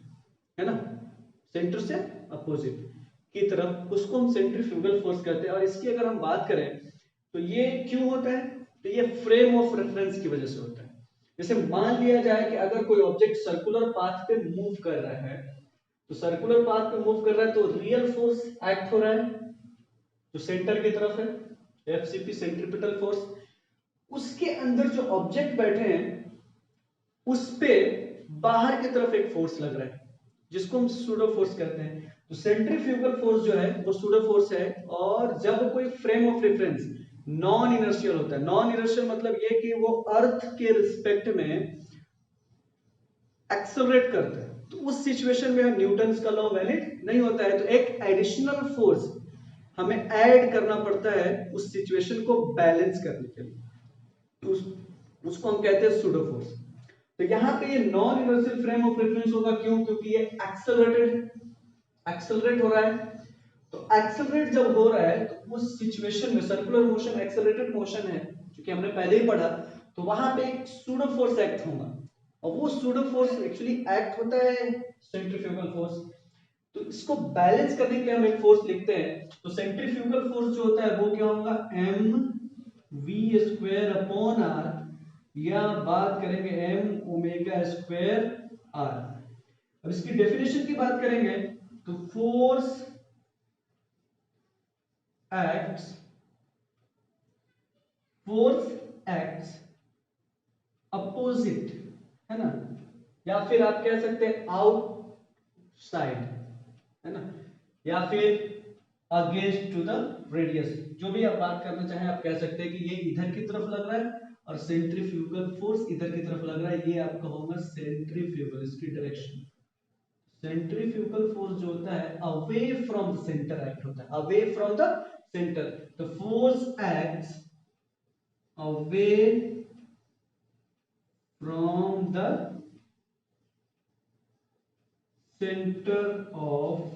है ना, सेंटर से अपोजिट की तरफ, उसको हम सेंट्रीफ्यूगल फोर्स कहते हैं। और इसकी अगर हम बात करें तो ये क्यों होता है, तो ये फ्रेम ऑफ रेफरेंस की वजह से होता है। जैसे मान लिया जाए कि अगर कोई ऑब्जेक्ट सर्कुलर पाथ पे मूव कर रहा है, तो सर्कुलर पाथ पे मूव कर रहा है तो रियल फोर्स एक्ट हो रहा है जो सेंटर की तरफ है, एफसीपी सेंट्रीपिटल फोर्स। उसके अंदर जो ऑब्जेक्ट बैठे हैं उस पे बाहर की तरफ एक फोर्स लग रहा है जिसको हम सूडो फोर्स कहते हैं। तो सेंट्रीफ्यूगल फोर्स जो है वो सूडो फोर्स है। और जब कोई frame of reference non inertial होता है, नॉन इनर्शियल मतलब ये कि वो अर्थ के रिस्पेक्ट में एक्सेलरेट करता है, तो उस सिचुएशन में न्यूटन का लॉ वैलिड नहीं होता है। तो एक एडिशनल फोर्स हमें ऐड करना पड़ता है उस सिचुएशन को बैलेंस करने के लिए, तो उसको हम कहते हैं सूडो फोर्स। तो यहां पे ये non inertial frame of reference होगा, क्यों? क्योंकि ये एक्सेलरेट हो रहा है। तो एक्सेलरेट जब हो रहा है तो उस सिचुएशन में सर्कुलर मोशन एक्सेलरेटेड मोशन है, क्योंकि हमने पहले ही पढ़ा, तो वहां पे एक सूडो फोर्स एक्ट होगा, और वो सूडो फोर्स एक्चुअली एक्ट होता है सेंट्रीफ्यूगल फोर्स। तो इसको बैलेंस करने के लिए हम एक फोर्स लिखते हैं। तो सेंट्रीफ्यूगल फोर्स जो होता है वो क्या होगा, m v square upon r, या बात करेंगे m ओमेगा स्क्वायर r। अब इसकी डेफिनेशन की बात करेंगे तो फोर्स एक्ट्स अपोजिट, है ना, या फिर आप कह सकते हैं आउटसाइड, है ना, या फिर अगेंस्ट टू द रेडियस, जो भी आप बात करना चाहें आप कह सकते हैं कि ये इधर की तरफ लग रहा है और सेंट्रीफ्यूगल फोर्स इधर की तरफ लग रहा है, ये आपका होगा सेंट्रीफ्यूगल, इसकी डायरेक्शन। सेंट्रीफ्यूगल फोर्स जो होता है away from the centre act होता है, away from the centre. The force acts away from the centre of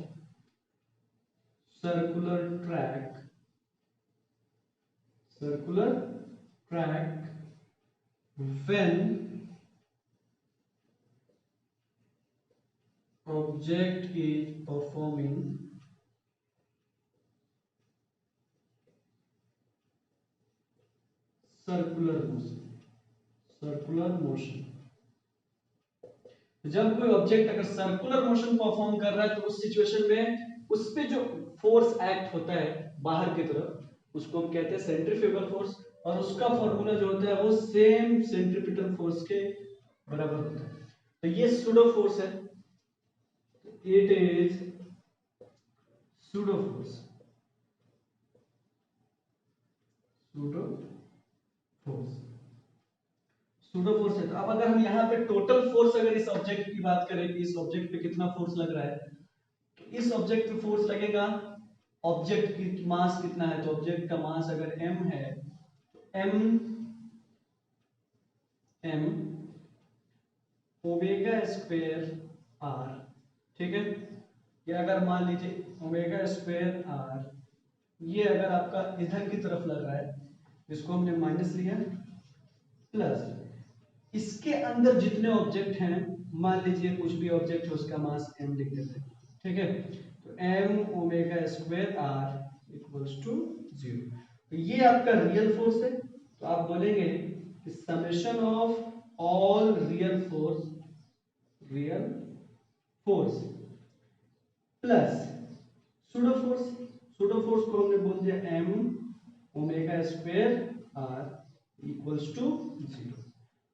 circular track when object is performing circular motion। जब कोई ऑब्जेक्ट अगर सर्कुलर मोशन परफॉर्म कर रहा है तो उस सिचुएशन में उस पे जो फोर्स एक्ट होता है बाहर की तरफ उसको हम कहते हैं सेंट्रीफ्यूगल फोर्स, और उसका फॉर्मूला जो होता है वो सेम सेंट्रीपिटल फोर्स के बराबर होता है। तो ये सूडो फोर्स है, it is pseudo force, pseudo force है। तो अब अगर हम यहाँ पे टोटल फोर्स अगर इस ऑब्जेक्ट की बात करें कि इस ऑब्जेक्ट पे कितना फोर्स लग रहा है, इस ऑब्जेक्ट पे फोर्स लगेगा, ऑब्जेक्ट की मास कितना है, तो ऑब्जेक्ट का मास अगर m है तो m ओमेगा स्क्वायर r, ठीक है। ये अगर मान लीजिए ओमेगा स्क्वायर r, ये अगर आपका इधर की तरफ लग रहा है, इसको हमने माइनस लिया, प्लस इसके अंदर जितने ऑब्जेक्ट हैं, मान लीजिए कुछ भी ऑब्जेक्ट है उसका मास m लिख देते हैं, ठीक है। तो m omega square r equals to 0। तो ये आपका रियल फोर्स है, तो आप बोलेंगे कि summation of all real force plus pseudo force, pseudo force को हमने बोल दिया m omega square r equals to 0।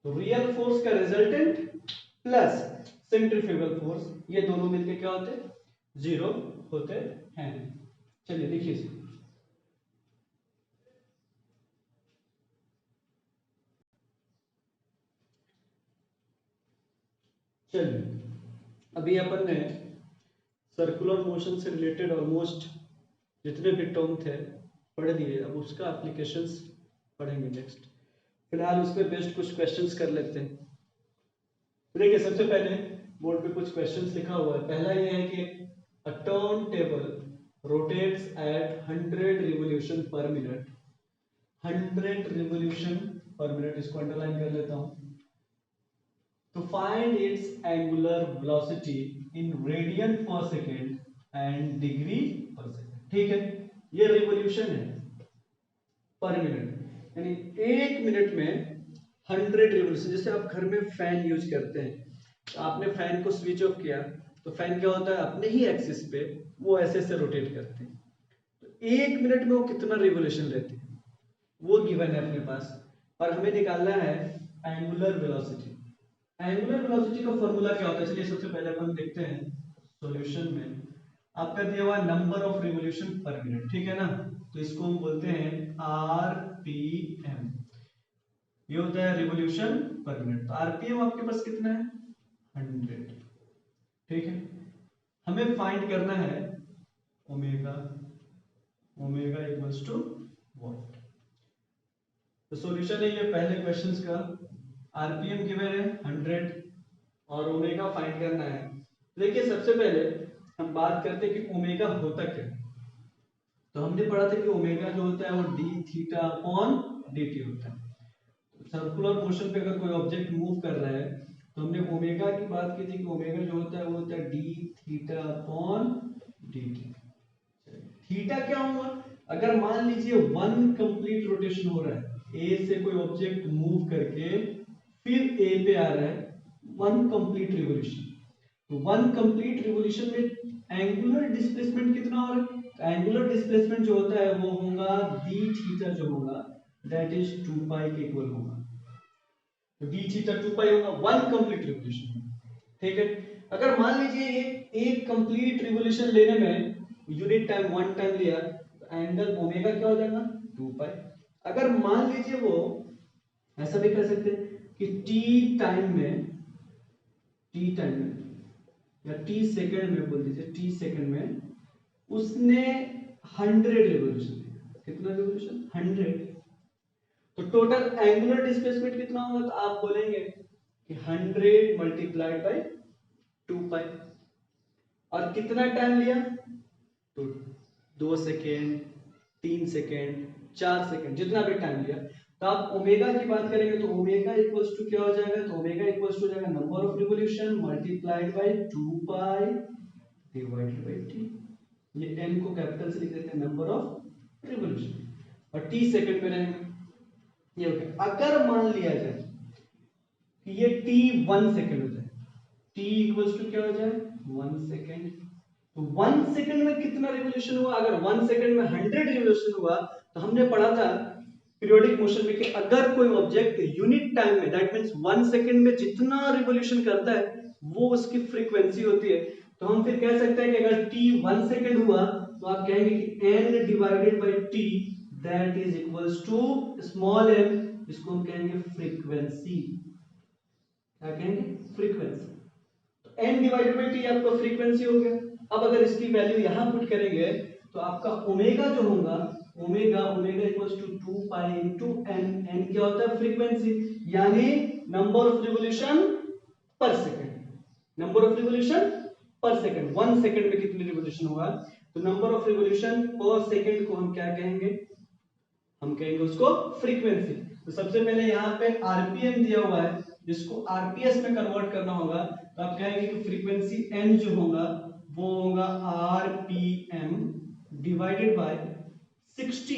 तो रियल फोर्स का रिजल्टेंट प्लस सेंट्रीफ्यूगल फोर्स, ये दोनों मिलके क्या होते हैं, 0 होते हैं। चलिए देखिए इसे। चलिए अभी अपन ने सर्कुलर मोशन से रिलेटेड ऑलमोस्ट जितने भी टर्म थे पढ़ लिए, अब उसका एप्लीकेशंस पढ़ेंगे नेक्स्ट। फिलहाल उस पर बेस्ड कुछ क्वेश्चंस कर लेते हैं। देखिए सबसे पहले बोर्ड पे कुछ क्वेश्चंस लिखा हुआ है। पहला ये है कि a turntable rotates at 100 revolution per minute, 100 revolution per minute, इसको अंडरलाइन कर लेता हूं। To find its angular velocity in radian per second and degree per second, ठीक है। ये रिवोल्यूशन है पर मिनट, यानी एक मिनट में 100 रिवोल्यूशन। जैसे आप घर में फैन यूज करते हैं, तो आपने फैन को स्विच ऑफ किया तो फैन क्या होता है, अपने ही एक्सिस पे वो ऐसे रोटेट करते हैं। तो एक मिनट में वो कितना रिवोल्यूशन लेते हैं वो गिवन है अपने पास, और हमें निकालना है एंगुलर वेलोसिटी। एंगुलर वेलोसिटी का फॉर्मूला क्या होता है, चलिए सबसे पहले अपन देखते हैं। सॉल्यूशन में आपका दिया हुआ number of revolution per minute, ठीक है ना, तो इसको हम बोलते हैं आरपीएम। ये होता है रिवोल्यूशन पर मिनट। तो आरपीएम आपके पास कितना है, 100, ठीक है। हमें फाइंड करना है omega, omega equals to what. तो सॉल्यूशन है ये पहले क्वेश्चंस का, आरपीएम गिवन है 100 और ओमेगा फाइंड करना है। देखिए सबसे पहले हम बात करते हैं कि ओमेगा होता क्या है। तो हमने पढ़ा था कि ओमेगा जो होता है वो डी थीटा अपॉन dt होता है। तो सर्कुलर मोशन पे अगर कोई ऑब्जेक्ट मूव कर रहा है तो हमने ओमेगा की बात की थी कि ओमेगा जो होता है वो होता है D theta upon dt। Theta क्या होगा, अगर मान लीजिए वन कंप्लीट रोटेशन हो रहा है, ए से कोई ऑब्जेक्ट मूव करके फिर ए पे आ रहा है, वन कंप्लीट रिवोल्यूशन। तो वन कंप्लीट रिवोल्यूशन में एंगुलर डिस्प्लेसमेंट कितना हो रहा है, तो एंगुलर डिस्प्लेसमेंट जो होता है वो होगा डी थीटा, जो होगा दैट इज 2 पाई के इक्वल होगा। तो डी थीटा 2 पाई होगा वन कंप्लीट रिवोल्यूशन में, ठीक है। अगर मान लीजिए ये एक कंप्लीट रिवोल्यूशन लेने में यूनिट टाइम 1 टाइम लिया, तो एंगल ओमेगा क्या हो जाएगा, 2 पाई। अगर मान लीजिए वो ऐसा भी कर सकते हैं कि टी टाइम में या टी सेकंड में, बोल दीजिए टी सेकंड में उसने 100 रिवोल्यूशन दिया। कितना रिवोल्यूशन, 100। तो टोटल एंगुलर डिस्प्लेसमेंट कितना होगा, तो आप बोलेंगे कि 100 मल्टीप्लाइड बाय 2 पाई। और कितना टाइम लिया, तो 2 सेकेंड, 3 सेकेंड, 4 सेकेंड, जितना भी टाइम लिया। तो आप ओमेगा की बात करेंगे तो ओमेगा इक्वल्स टू क्या हो जाएगा, तो ओमेगा इक्वल्स टू हो जाएगा number of revolution multiplied by 2 pi divided by T. ये n को कैपिटल से लिख देते हैं, नंबर ऑफ रिवोल्यूशन, और t सेकंड में रहेंगे। ये हो गया। अगर मान लिया जाए कि ये t 1 सेकंड हो जाए, t इक्वल्स टू क्या हो जाए, 1 सेकंड। तो 1 सेकंड में कितना रिवोल्यूशन हुआ, अगर 1 सेकंड में 100 रिवोल्यूशन हुआ, तो हमने पढ़ा था पीरियोडिक मोशन में कि अगर कोई ऑब्जेक्ट यूनिट टाइम में, दैट मींस 1 सेकंड में जितना रिवोल्यूशन करता है वो उसकी फ्रीक्वेंसी होती है। तो हम फिर कह सकते हैं कि अगर t 1 सेकंड हुआ तो आप कहेंगे कि n divided by t that is equals to small n, इसको हम कहेंगे फ्रीक्वेंसी। क्या कहेंगे, फ्रीक्वेंसी। तो n डिवाइडेड बाय t आपका फ्रीक्वेंसी हो गया। अब अगर इसकी वैल्यू यहाँ पुट करेंगे तो आपका ओमेगा जो होगा, omega equals to 2 pi into n. N क्या होता है? फ्रीक्वेंसी, यानी number of revolution per second. Number of revolution per second, 1 second में कितनी रिवोल्यूशन होगा? तो number of revolution per second को हम क्या कहेंगे? हम कहेंगे उसको फ्रीक्वेंसी। तो सबसे पहले यहाँ पे आरपीएम दिया हुआ है, जिसको आरपीएस में कन्वर्ट करना होगा, तो आप कहेंगे कि फ्रीक्वेंसी एन जो होगा वो होगा आरपीएम डिवाइडेड बाय 60।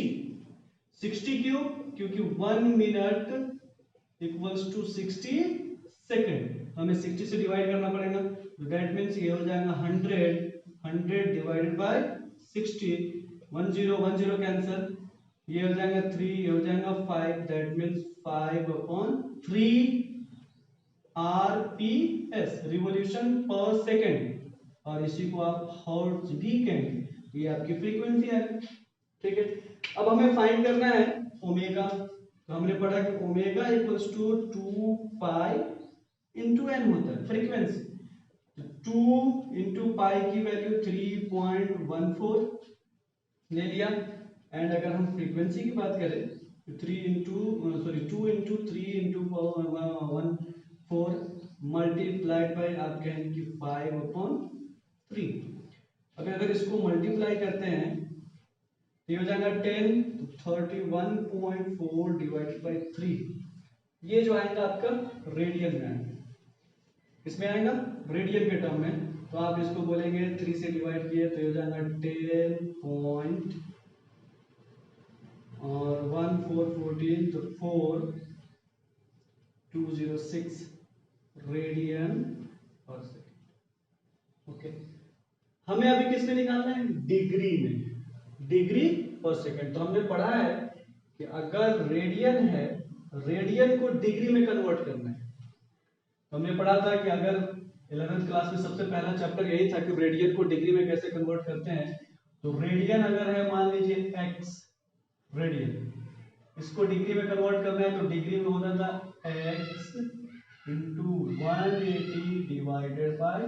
60 क्यों? क्योंकि 1 मिनट इक्वल्स टू 60 सेकेंड, हमें 60 से डिवाइड करना पड़ेगा। तो दैट मीन्स ये हो जाएगा 100 डिवाइडेड बाय 60, 10 कैंसिल, ये हो जाएगा 3, ये हो जाएगा 5, दैट मीन्स 5/3 आरपीएस, रिवॉल्यूशन पर सेकेंड, और इसी को आप हर्ट्ज भी कहेंगे। ये आपकी फ्रीक्वेंसी है, ठीक है। अब हमें फाइंड करना है ओमेगा। तो हमने पढ़ा कि omega equals to 2 pi into n होता है फ्रीक्वेंसी। तो 2 इंटू पाई की वैल्यू 3.14 ले लिया। एंड अगर हम फ्रीक्वेंसी की बात करें तो 2 इंटू 3 इंटू 14 मल्टीप्लाइड बाय आप कहेंगे कि 5/3। अगर इसको मल्टीप्लाई करते हैं तो ये हो जाएगा 10, तो 31.4 डिवाइडेड बाय 3, ये जो आएगा आपका रेडियन में आएगा। इसमें आएगा रेडियन के टर्म में, तो आप इसको बोलेंगे 3 से डिवाइड किए तो ये हो जाएगा 10 और 1 4 14 तो 4206 रेडियन पर सेकेंड। ओके, हमें अभी किस में निकालना है? डिग्री में, डिग्री पर सेकेंड। तो हमने पढ़ा है कि अगर रेडियन है, रेडियन को डिग्री में कन्वर्ट करना है। तो हमने पढ़ा था कि अगर 11th क्लास में सबसे पहला चैप्टर यही था कि रेडियन को डिग्री में कैसे कन्वर्ट करते हैं। तो रेडियन अगर है मान लीजिए x रेडियन, इसको डिग्री में कन्वर्ट करना है तो डिग्री में होना था x into 180 divided by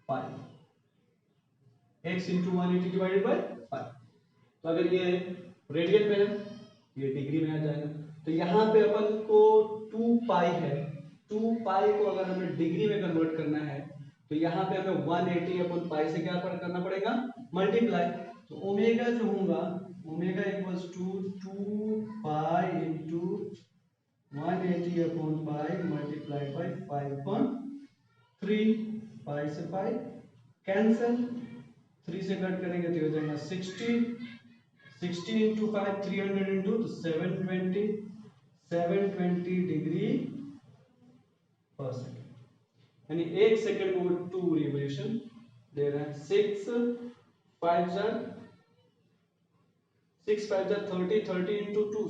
5, x into 180 divided by 5। तो अगर ये रेडियन में है, ये डिग्री में आ जाएगा। तो यहाँ पे अपन को 2 पाई है, 2 पाई को अगर हमें डिग्री में कन्वर्ट करना है तो यहाँ पे हमें 180 अपन पाई से क्या करना पड़ेगा? मल्टीप्लाई। तो ओमेगा जो होगा, omega equals to 2 pi into 180 upon pi multiply by 5/3, pi से पाई कैंसिल, 3 से कट करेंगे तो हो जाएगा 60, 60 इंटू 5 300 इंटू तो 720 डिग्री पर सेकेंड, यानी 1 सेकेंड में 2 रिवोल्यूशन दे रहा है। 6 5 जार 30, 30 इंटू 2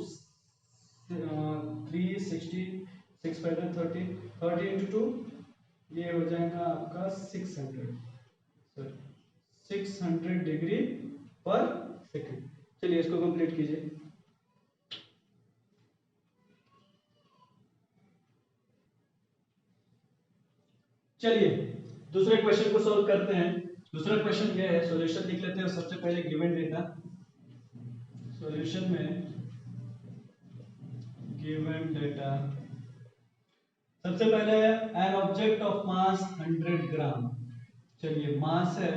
360, 6 5 जार 30, 30 इंटू 2 ये हो जाएगा आपका 600 डिग्री पर सेकेंड। चलिए इसको कंप्लीट कीजिए। चलिए दूसरे क्वेश्चन को सॉल्व करते हैं। दूसरा क्वेश्चन यह है, सॉल्यूशन लिख लेते हैं। सबसे पहले गिवन डेटा, सॉल्यूशन में गिवन डेटा सबसे पहले एन ऑब्जेक्ट ऑफ मास 100 ग्राम। चलिए मास है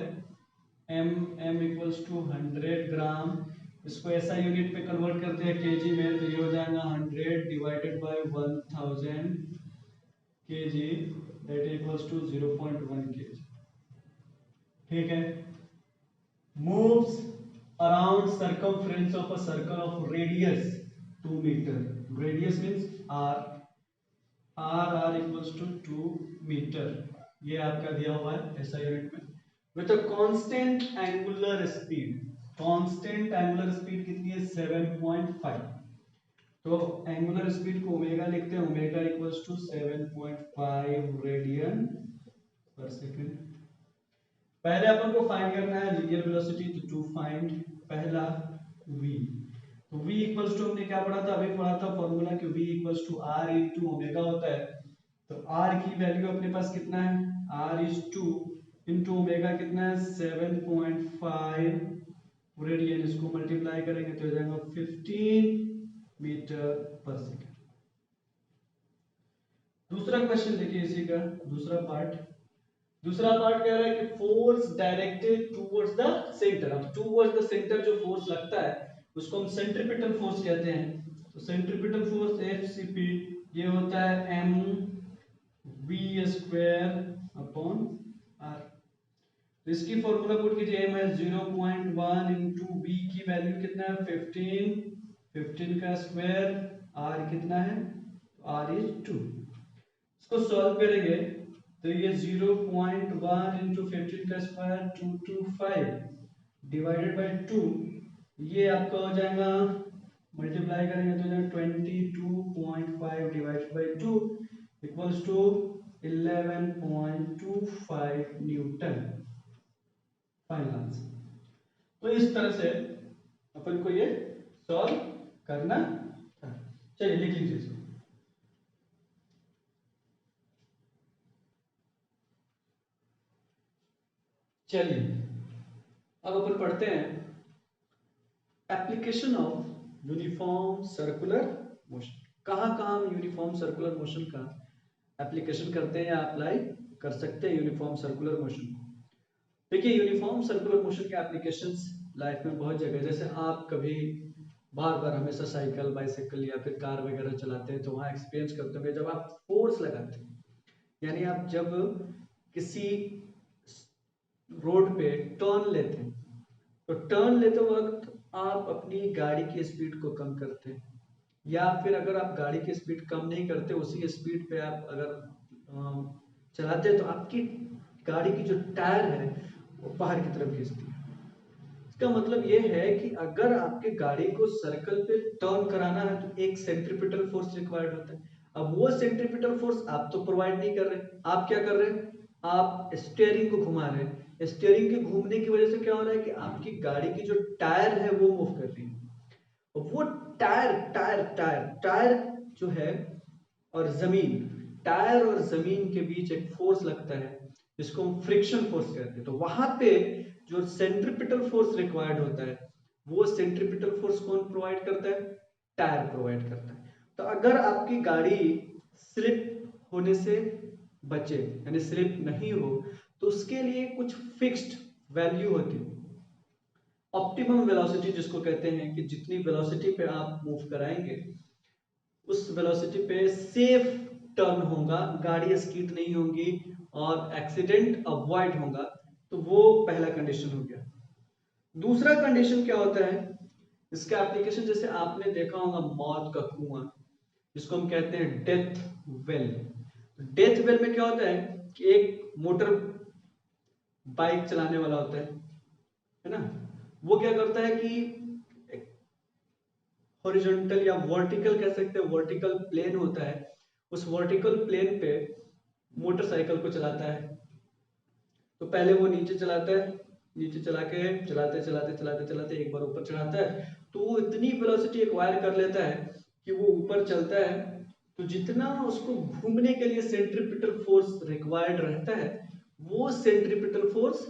m इक्वल्स टू 100 ग्राम, इसको ऐसा यूनिट पे कन्वर्ट करते हैं केजी में, तो ये हो जाएगा 100 divided by 1000 KG, that equals to 0.1 KG. ठीक है। Moves around circumference of a circle of radius 2 metre, radius means r equals to 2 metre, ये आपका दिया हुआ है ऐसा यूनिट में, with a constant angular speed. Constant angular speed कितनी है? 7.5। तो एंगुलर स्पीड को ओमेगा लिखते हैं, ओमेगा इक्वल्स टू 7.5 रेडियन पर सेकंड। पहले अपन को फाइंड करना है लीनियर वेलोसिटी, तो टू फाइंड पहला v, तो v इक्वल्स टू हमने क्या पढ़ा था? अभी पढ़ा था फॉर्मूला कि v equals to r into omega होता है। तो r की वैल्यू अपने पास कितना है? r is two into omega कितना है 7.5 रेडियन, इसको मल्टीप्लाई करेंगे तो हो जाएगा 15 मीटर पर सेकेंड। दूसरा क्वेश्चन देखिए इसी का दूसरा पार्ट कह रहा है कि force directed towards the centre. अब टुवर्ड्स द सेंटर जो फोर्स लगता है उसको हम सेंट्रीपिटल फोर्स कहते हैं। तो सेंट्रीपिटल फोर्स एफसीपी ये होता है m v square upon r. तो इसकी फॉर्मूला पुट कीजिए, एम है 0.1 इंटू बी की वैल्यू कितना है 15 का स्क्वायर, आर कितना है, आर इज 2। इसको सॉल्व करेंगे तो ये 0.1 इंटू 15 का स्क्वायर 225 डिवाइडेड बाय 2, ये आपका हो जाएगा मल्टीप्लाई करेंगे तो 22.5 divided by 2 equals to 11.25 newton final answer. तो इस तरह से अपन को ये सॉल्व करना था। चलिए लिख लीजिए इसको। चलिए अब अपन पढ़ते हैं application of uniform circular motion. कहाँ हम यूनिफॉर्म सर्कुलर मोशन का एप्लीकेशन करते हैं या अप्लाई कर सकते हैं यूनिफॉर्म सर्कुलर मोशन को। देखिए यूनिफॉर्म सर्कुलर मोशन के एप्लीकेशंस लाइफ में बहुत जगह, जैसे आप कभी बार हमेशा साइकिल बाइसाइकिल या फिर कार वगैरह चलाते हैं तो वहाँ एक्सपीरियंस करते होंगे जब आप फोर्स लगाते हैं, यानी आप जब किसी रोड पे टर्न लेते हैं तो टर्न लेते वक्त आप अपनी गाड़ी की स्पीड को कम करते हैं, या फिर अगर आप गाड़ी की स्पीड कम नहीं करते उसी स्पीड पे आप अगर चलाते हैं तो आपकी गाड़ी की जो टायर है वो बाहर की तरफ खींचती है। इसका मतलब ये है कि अगर आपके गाड़ी को सर्कल पे टर्न कराना है तो एक सेंट्रीपिटल फोर्स रिक्वायर्ड होता है। अब वो सेंट्रीपिटल फोर्स आप तो प्रोवाइड नहीं कर रहे, आप क्या कर रहे हैं, आप स्टीयरिंग को घुमा रहे हैं। स्टीयरिंग के घूमने की वजह से क्या हो रहा है कि आपकी गाड़ी की जो टायर है वो मूव कर रही है। वो टायर टायर टायर टायर जो है और जमीन, टायर और जमीन के बीच एक फोर्स लगता है जिसको हम फ्रिक्शन फोर्स कहते हैं। तो वहां पे जो सेंट्रीपिटल फोर्स रिक्वायर्ड होता है वो सेंट्रीपिटल फोर्स कौन प्रोवाइड करता है, टायर प्रोवाइड करता है। तो अगर आपकी गाड़ी स्लिप होने से बचे यानी स्लिप नहीं हो तो उसके लिए कुछ फिक्स्ड वैल्यू होती है, ऑप्टिमम वेलोसिटी जिसको कहते हैं कि जितनी वेलोसिटी पे आप मूव कराएंगे उस वेलोसिटी पे सेफ टर्न होगा, गाड़ी स्कीड नहीं होगी और एक्सीडेंट अवॉइड होगा। तो वो पहला कंडीशन हो गया। दूसरा कंडीशन क्या होता है, इसका एप्लीकेशन जैसे आपने देखा होगा मौत का कुआं जिसको हम कहते हैं डेथ वेल। डेथ वेल में क्या होता है कि एक मोटर बाइक चलाने वाला होता है ना, वो क्या करता है कि हॉरिजॉन्टल या वर्टिकल कह सकते हैं, वर्टिकल प्लेन होता है, उस वर्टिकल प्लेन पे मोटरसाइकिल को चलाता है। तो पहले वो नीचे चलाता है, नीचे चला के चलाते चलाते चलाते चलाते एक बार ऊपर चढ़ाता है तो वो इतनी वेलोसिटी एक्वायर कर लेता है कि वो ऊपर चलता है। तो जितना उसको घूमने के लिए सेंट्रीपिटल फोर्स रिक्वायर्ड रहता है वो सेंट्रीपिटल फोर्स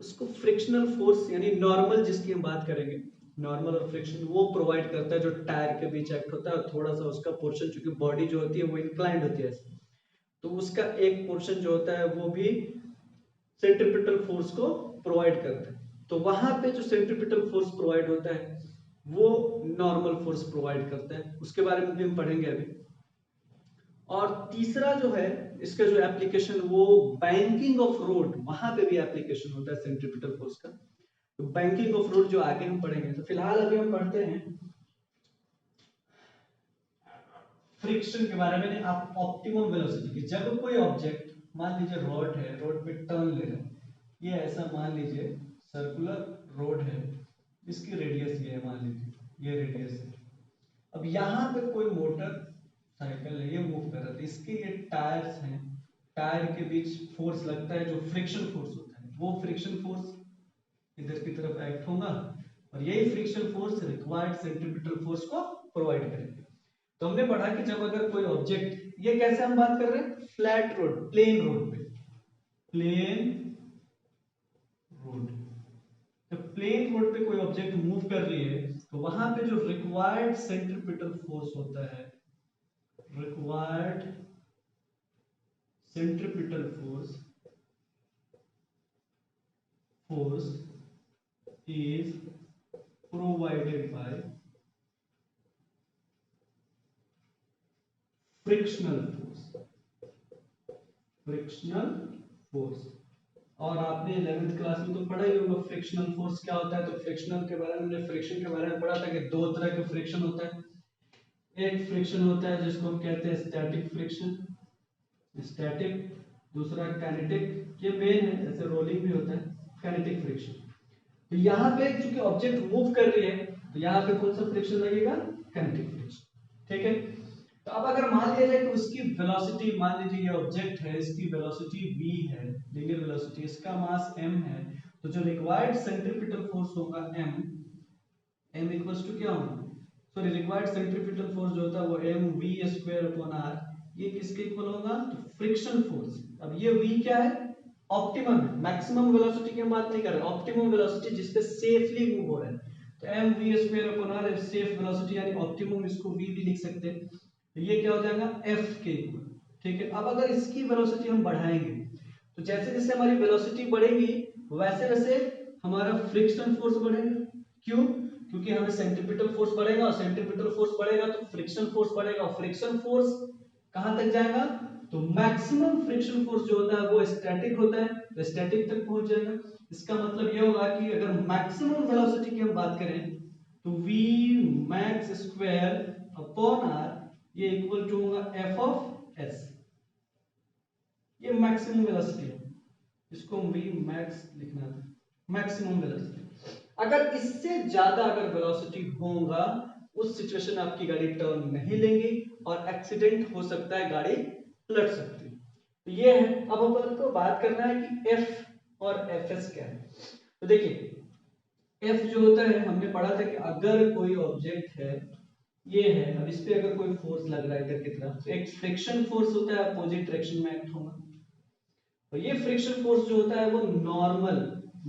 उसको फ्रिक्शनल फोर्स यानी नॉर्मल जिसकी हम बात करेंगे, नॉर्मल और फ्रिक्शन वो प्रोवाइड करता है जो टायर के बीच एक्ट होता है। और थोड़ा सा उसका पोर्शन, चूंकि बॉडी जो होती है वो इंक्लाइंड होती है तो उसका एक पोर्शन जो होता है वो भी सेंट्रीपिटल फोर्स को प्रोवाइड करता है। तो वहां पे जो सेंट्रीपिटल फोर्स प्रोवाइड होता है वो नॉर्मल फोर्स प्रोवाइड करता है, उसके बारे में भी हम पढ़ेंगे अभी। और तीसरा जो है इसका जो एप्लीकेशन वो बैंकिंग ऑफ रोड, वहां पे भी एप्लीकेशन होता है सेंट्रीपिटल फोर्स का। तो बैंकिंग ऑफ रोड जो आगे हम पढ़ेंगे। तो फिलहाल अभी हम पढ़ते हैं फ्रिक्शन के बारे में। आप ऑप्टिमम वेलोसिटी की, जब कोई ऑब्जेक्ट मान लीजिए रोड है, रोड पे टर्न ले रहा है, ये ऐसा मान लीजिए सर्कुलर रोड है, इसकी रेडियस ये है, मान लीजिए ये रेडियस है। अब यहाँ पे कोई मोटर साइकिल है, ये मूव कर रहा है, इसके ये टायर्स हैं, टायर के बीच फोर्स लगता है जो फ्रिक्शन फोर्स होता है। वो फ्रिक्शन फोर्स इधर की तरफ एक्ट होगा और यही friction force required centripetal force को प्रोवाइड करेंगे। तो हमने पढ़ा कि जब अगर कोई ऑब्जेक्ट, ये कैसे हम बात कर रहे हैं, फ्लैट रोड, प्लेन रोड पे, प्लेन रोड। जब प्लेन रोड पे कोई ऑब्जेक्ट मूव कर रही है तो वहां पे जो रिक्वायर्ड सेंट्रीपिटल फोर्स होता है, required centripetal force is provided by frictional force। और आपने 11th क्लास में तो पढ़ा ही होगा फ्रिक्शनल फोर्स क्या होता है। तो फ्रिक्शनल के बारे में हमने फ्रिक्शन के बारे में पढ़ा था कि दो तरह का फ्रिक्शन होता है। एक फ्रिक्शन होता है जिसको हम कहते हैं स्टैटिक फ्रिक्शन, स्टैटिक, दूसरा काइनेटिक। ये मेन है, जैसे रोलिंग भी होता है काइनेटिक फ्रिक्शन। तो यहाँ पे चूंकि ऑब्जेक्ट मूव कर रही है तो यहाँ पे कौन सा फ्रिक्शन लगेगा, काइनेटिक फ्रिक्शन। ठीक है। तो अब अगर मान लिया जाए कि उसकी वेलोसिटी, मान लीजिए ये ऑब्जेक्ट है, इसकी वेलोसिटी v है, लीनियर वेलोसिटी, इसका मास m है, तो जो रिक्वायर्ड सेंट्रीपिटल फोर्स होगा m इक्वल्स टू क्या होगा, सॉरी रिक्वायर्ड सेंट्रीपिटल फोर्स जो होता है वो mv²/r, ये किसके इक्वल होगा, तो फ्रिक्शन फोर्स। अब ये v क्या है, ऑप्टिमम है, मैक्सिमम वेलोसिटी की हम बात नहीं कर रहे, ऑप्टिमम वेलोसिटी जिस पे सेफली मूव हो रहा है। तो mv²/r सेफ वेलोसिटी यानी ऑप्टिमम, इसको v भी लिख सकते हैं। तो ये क्या हो जाएगा f के इक्वल। ठीक है। अब अगर इसकी वेलोसिटी हम बढ़ाएंगे तो जैसे जैसे हमारी वेलोसिटी बढ़ेगी वैसे वैसे हमारा फ्रिक्शन फोर्स बढ़ेगा। क्यों, क्योंकि हमें सेंट्रीपिटल फोर्स बढ़ेगा, और सेंट्रीपिटल फोर्स बढ़ेगा तो फ्रिक्शन फोर्स बढ़ेगा, और फ्रिक्शन फोर्स कहां तक जाएगा, तो मैक्सिमम फ्रिक्शन फोर्स जो होता है वो स्टैटिक होता है, तो स्टैटिक तक पहुंच जाएगा। इसका मतलब ये होगा कि अगर मैक्सिमम वेलोसिटी की हम बात करें तो v max²/r ये इक्वल टू होगा f ऑफ s। ये मैक्सिमम वेलोसिटी है, इसको v max लिखना था, मैक्सिमम वेलोसिटी। अगर इससे ज्यादा अगर वेलोसिटी होगा उस सिचुएशन में आपकी गाड़ी टर्न नहीं लेंगी और एक्सीडेंट हो सकता है, गाड़ी पलट सकती है। तो ये है। अब अपन को बात करना है कि f और fs क्या है। तो देखिए f जो होता है, हमने पढ़ा था कि अगर कोई ऑब्जेक्ट है, ये है, अब इस पे अगर कोई फोर्स लग रहा है इधर की तरफ, तो एक फ्रिक्शन फोर्स होता है, अपोजिट डायरेक्शन में एक्ट होगा। तो ये फ्रिक्शन फोर्स जो होता है वो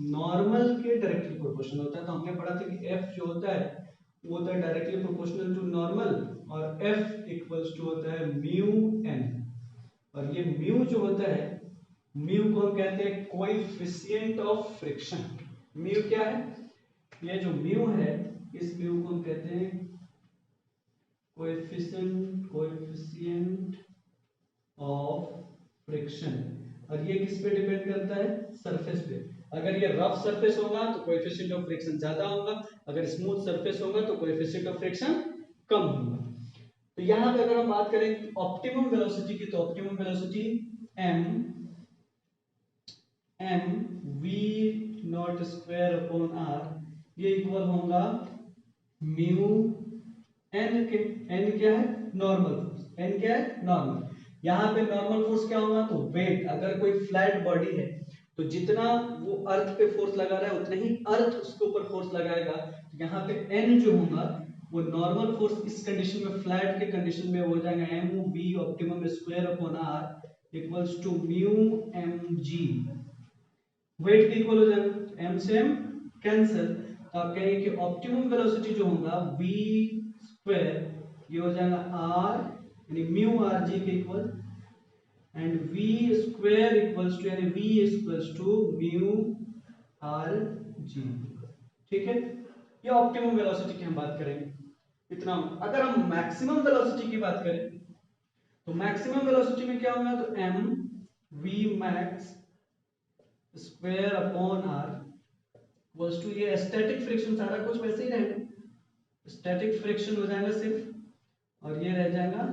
नॉर्मल के डायरेक्टली प्रोपोर्शनल होता है। तो हमने पढ़ा था कि F जो होता है वो होता है डायरेक्टली प्रोपोर्शनल टू नॉर्मल, और F इक्वल्स टू होता है म्यू n। और ये म्यू जो होता है, म्यू को हम कहते हैं कोएफिशिएंट ऑफ फ्रिक्शन। म्यू क्या है, ये जो म्यू है इस म्यू को हम कहते हैं कोएफिशिएंट ऑफ फ्रिक्शन। और ये किस पे डिपेंड करता है, सरफेस पे। अगर ये रफ सरफेस होगा तो कोएफिशिएंट ऑफ फ्रिक्शन ज्यादा होगा, अगर स्मूथ सरफेस होगा तो कोएफिशिएंट ऑफ फ्रिक्शन कम होगा। तो यहां पे अगर हम बात करें ऑप्टिमम वेलोसिटी की, तो ऑप्टिमम वेलोसिटी m v0²/r ये इक्वल होगा म्यू n के। n क्या है, नॉर्मल फोर्स, n क्या है, नॉर्मल। यहाँ पे नॉर्मल फोर्स क्या होगा, तो वेट, अगर कोई फ्लैट बॉडी है तो जितना वो अर्थ पे फोर्स लगा रहा है उतना ही अर्थ उसके ऊपर फोर्स लगाएगा। तो यहाँ पे n जो होगा वो नॉर्मल फोर्स इस कंडीशन में, फ्लैट के कंडीशन में हो जाएगा mv optimum²/r equals to mu mg। Weight के इक्वल हो जाएगा, m से m कैंसिल, तो आप कहेंगे कि ऑप्टिमम वेलोसिटी जो होगा v स्क्वायर ये हो जाएगा r यानी म्यू rg के equal, and v square equals to यानी v equals to mu rg। ठीक है, ये ऑप्टिमम वेलोसिटी की हम बात करेंगे इतना। अगर हम मैक्सिमम वेलोसिटी की बात करें तो मैक्सिमम वेलोसिटी में क्या होगा, तो m v max ²/r equals to, ये स्टैटिक फ्रिक्शन सारा कुछ वैसे ही रहेगा, स्टैटिक फ्रिक्शन हो जाएगा सिर्फ, और ये रह जाएगा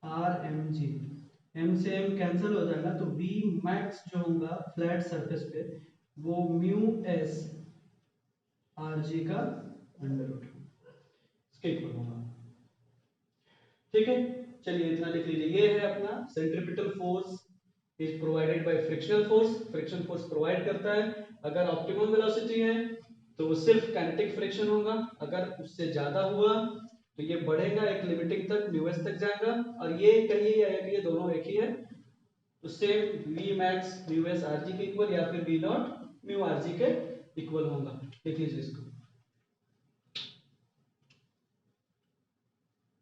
rmg, m से m कैंसिल हो जाएगा, तो v max जो होगा फ्लैट सरफेस पे वो म्यू s rg का अंडर रूट इसके इक्वल होगा। ठीक है, चलिए इतना लिख लीजिए। ये है अपना centripetal force is provided by frictional force, friction force provide करता है। अगर ऑप्टिमम वेलोसिटी है तो वो सिर्फ काइनेटिक फ्रिक्शन होगा, अगर उससे ज्यादा हुआ तो ये बढ़ेगा एक लिमिटिंग तक, म्यू एस तक जाएगा। और ये कहिए या ये दोनों एक ही है, तो same v max mu s r g के इक्वल या फिर v naught mu r g के इक्वल होगा। लिख लीजिए इसको।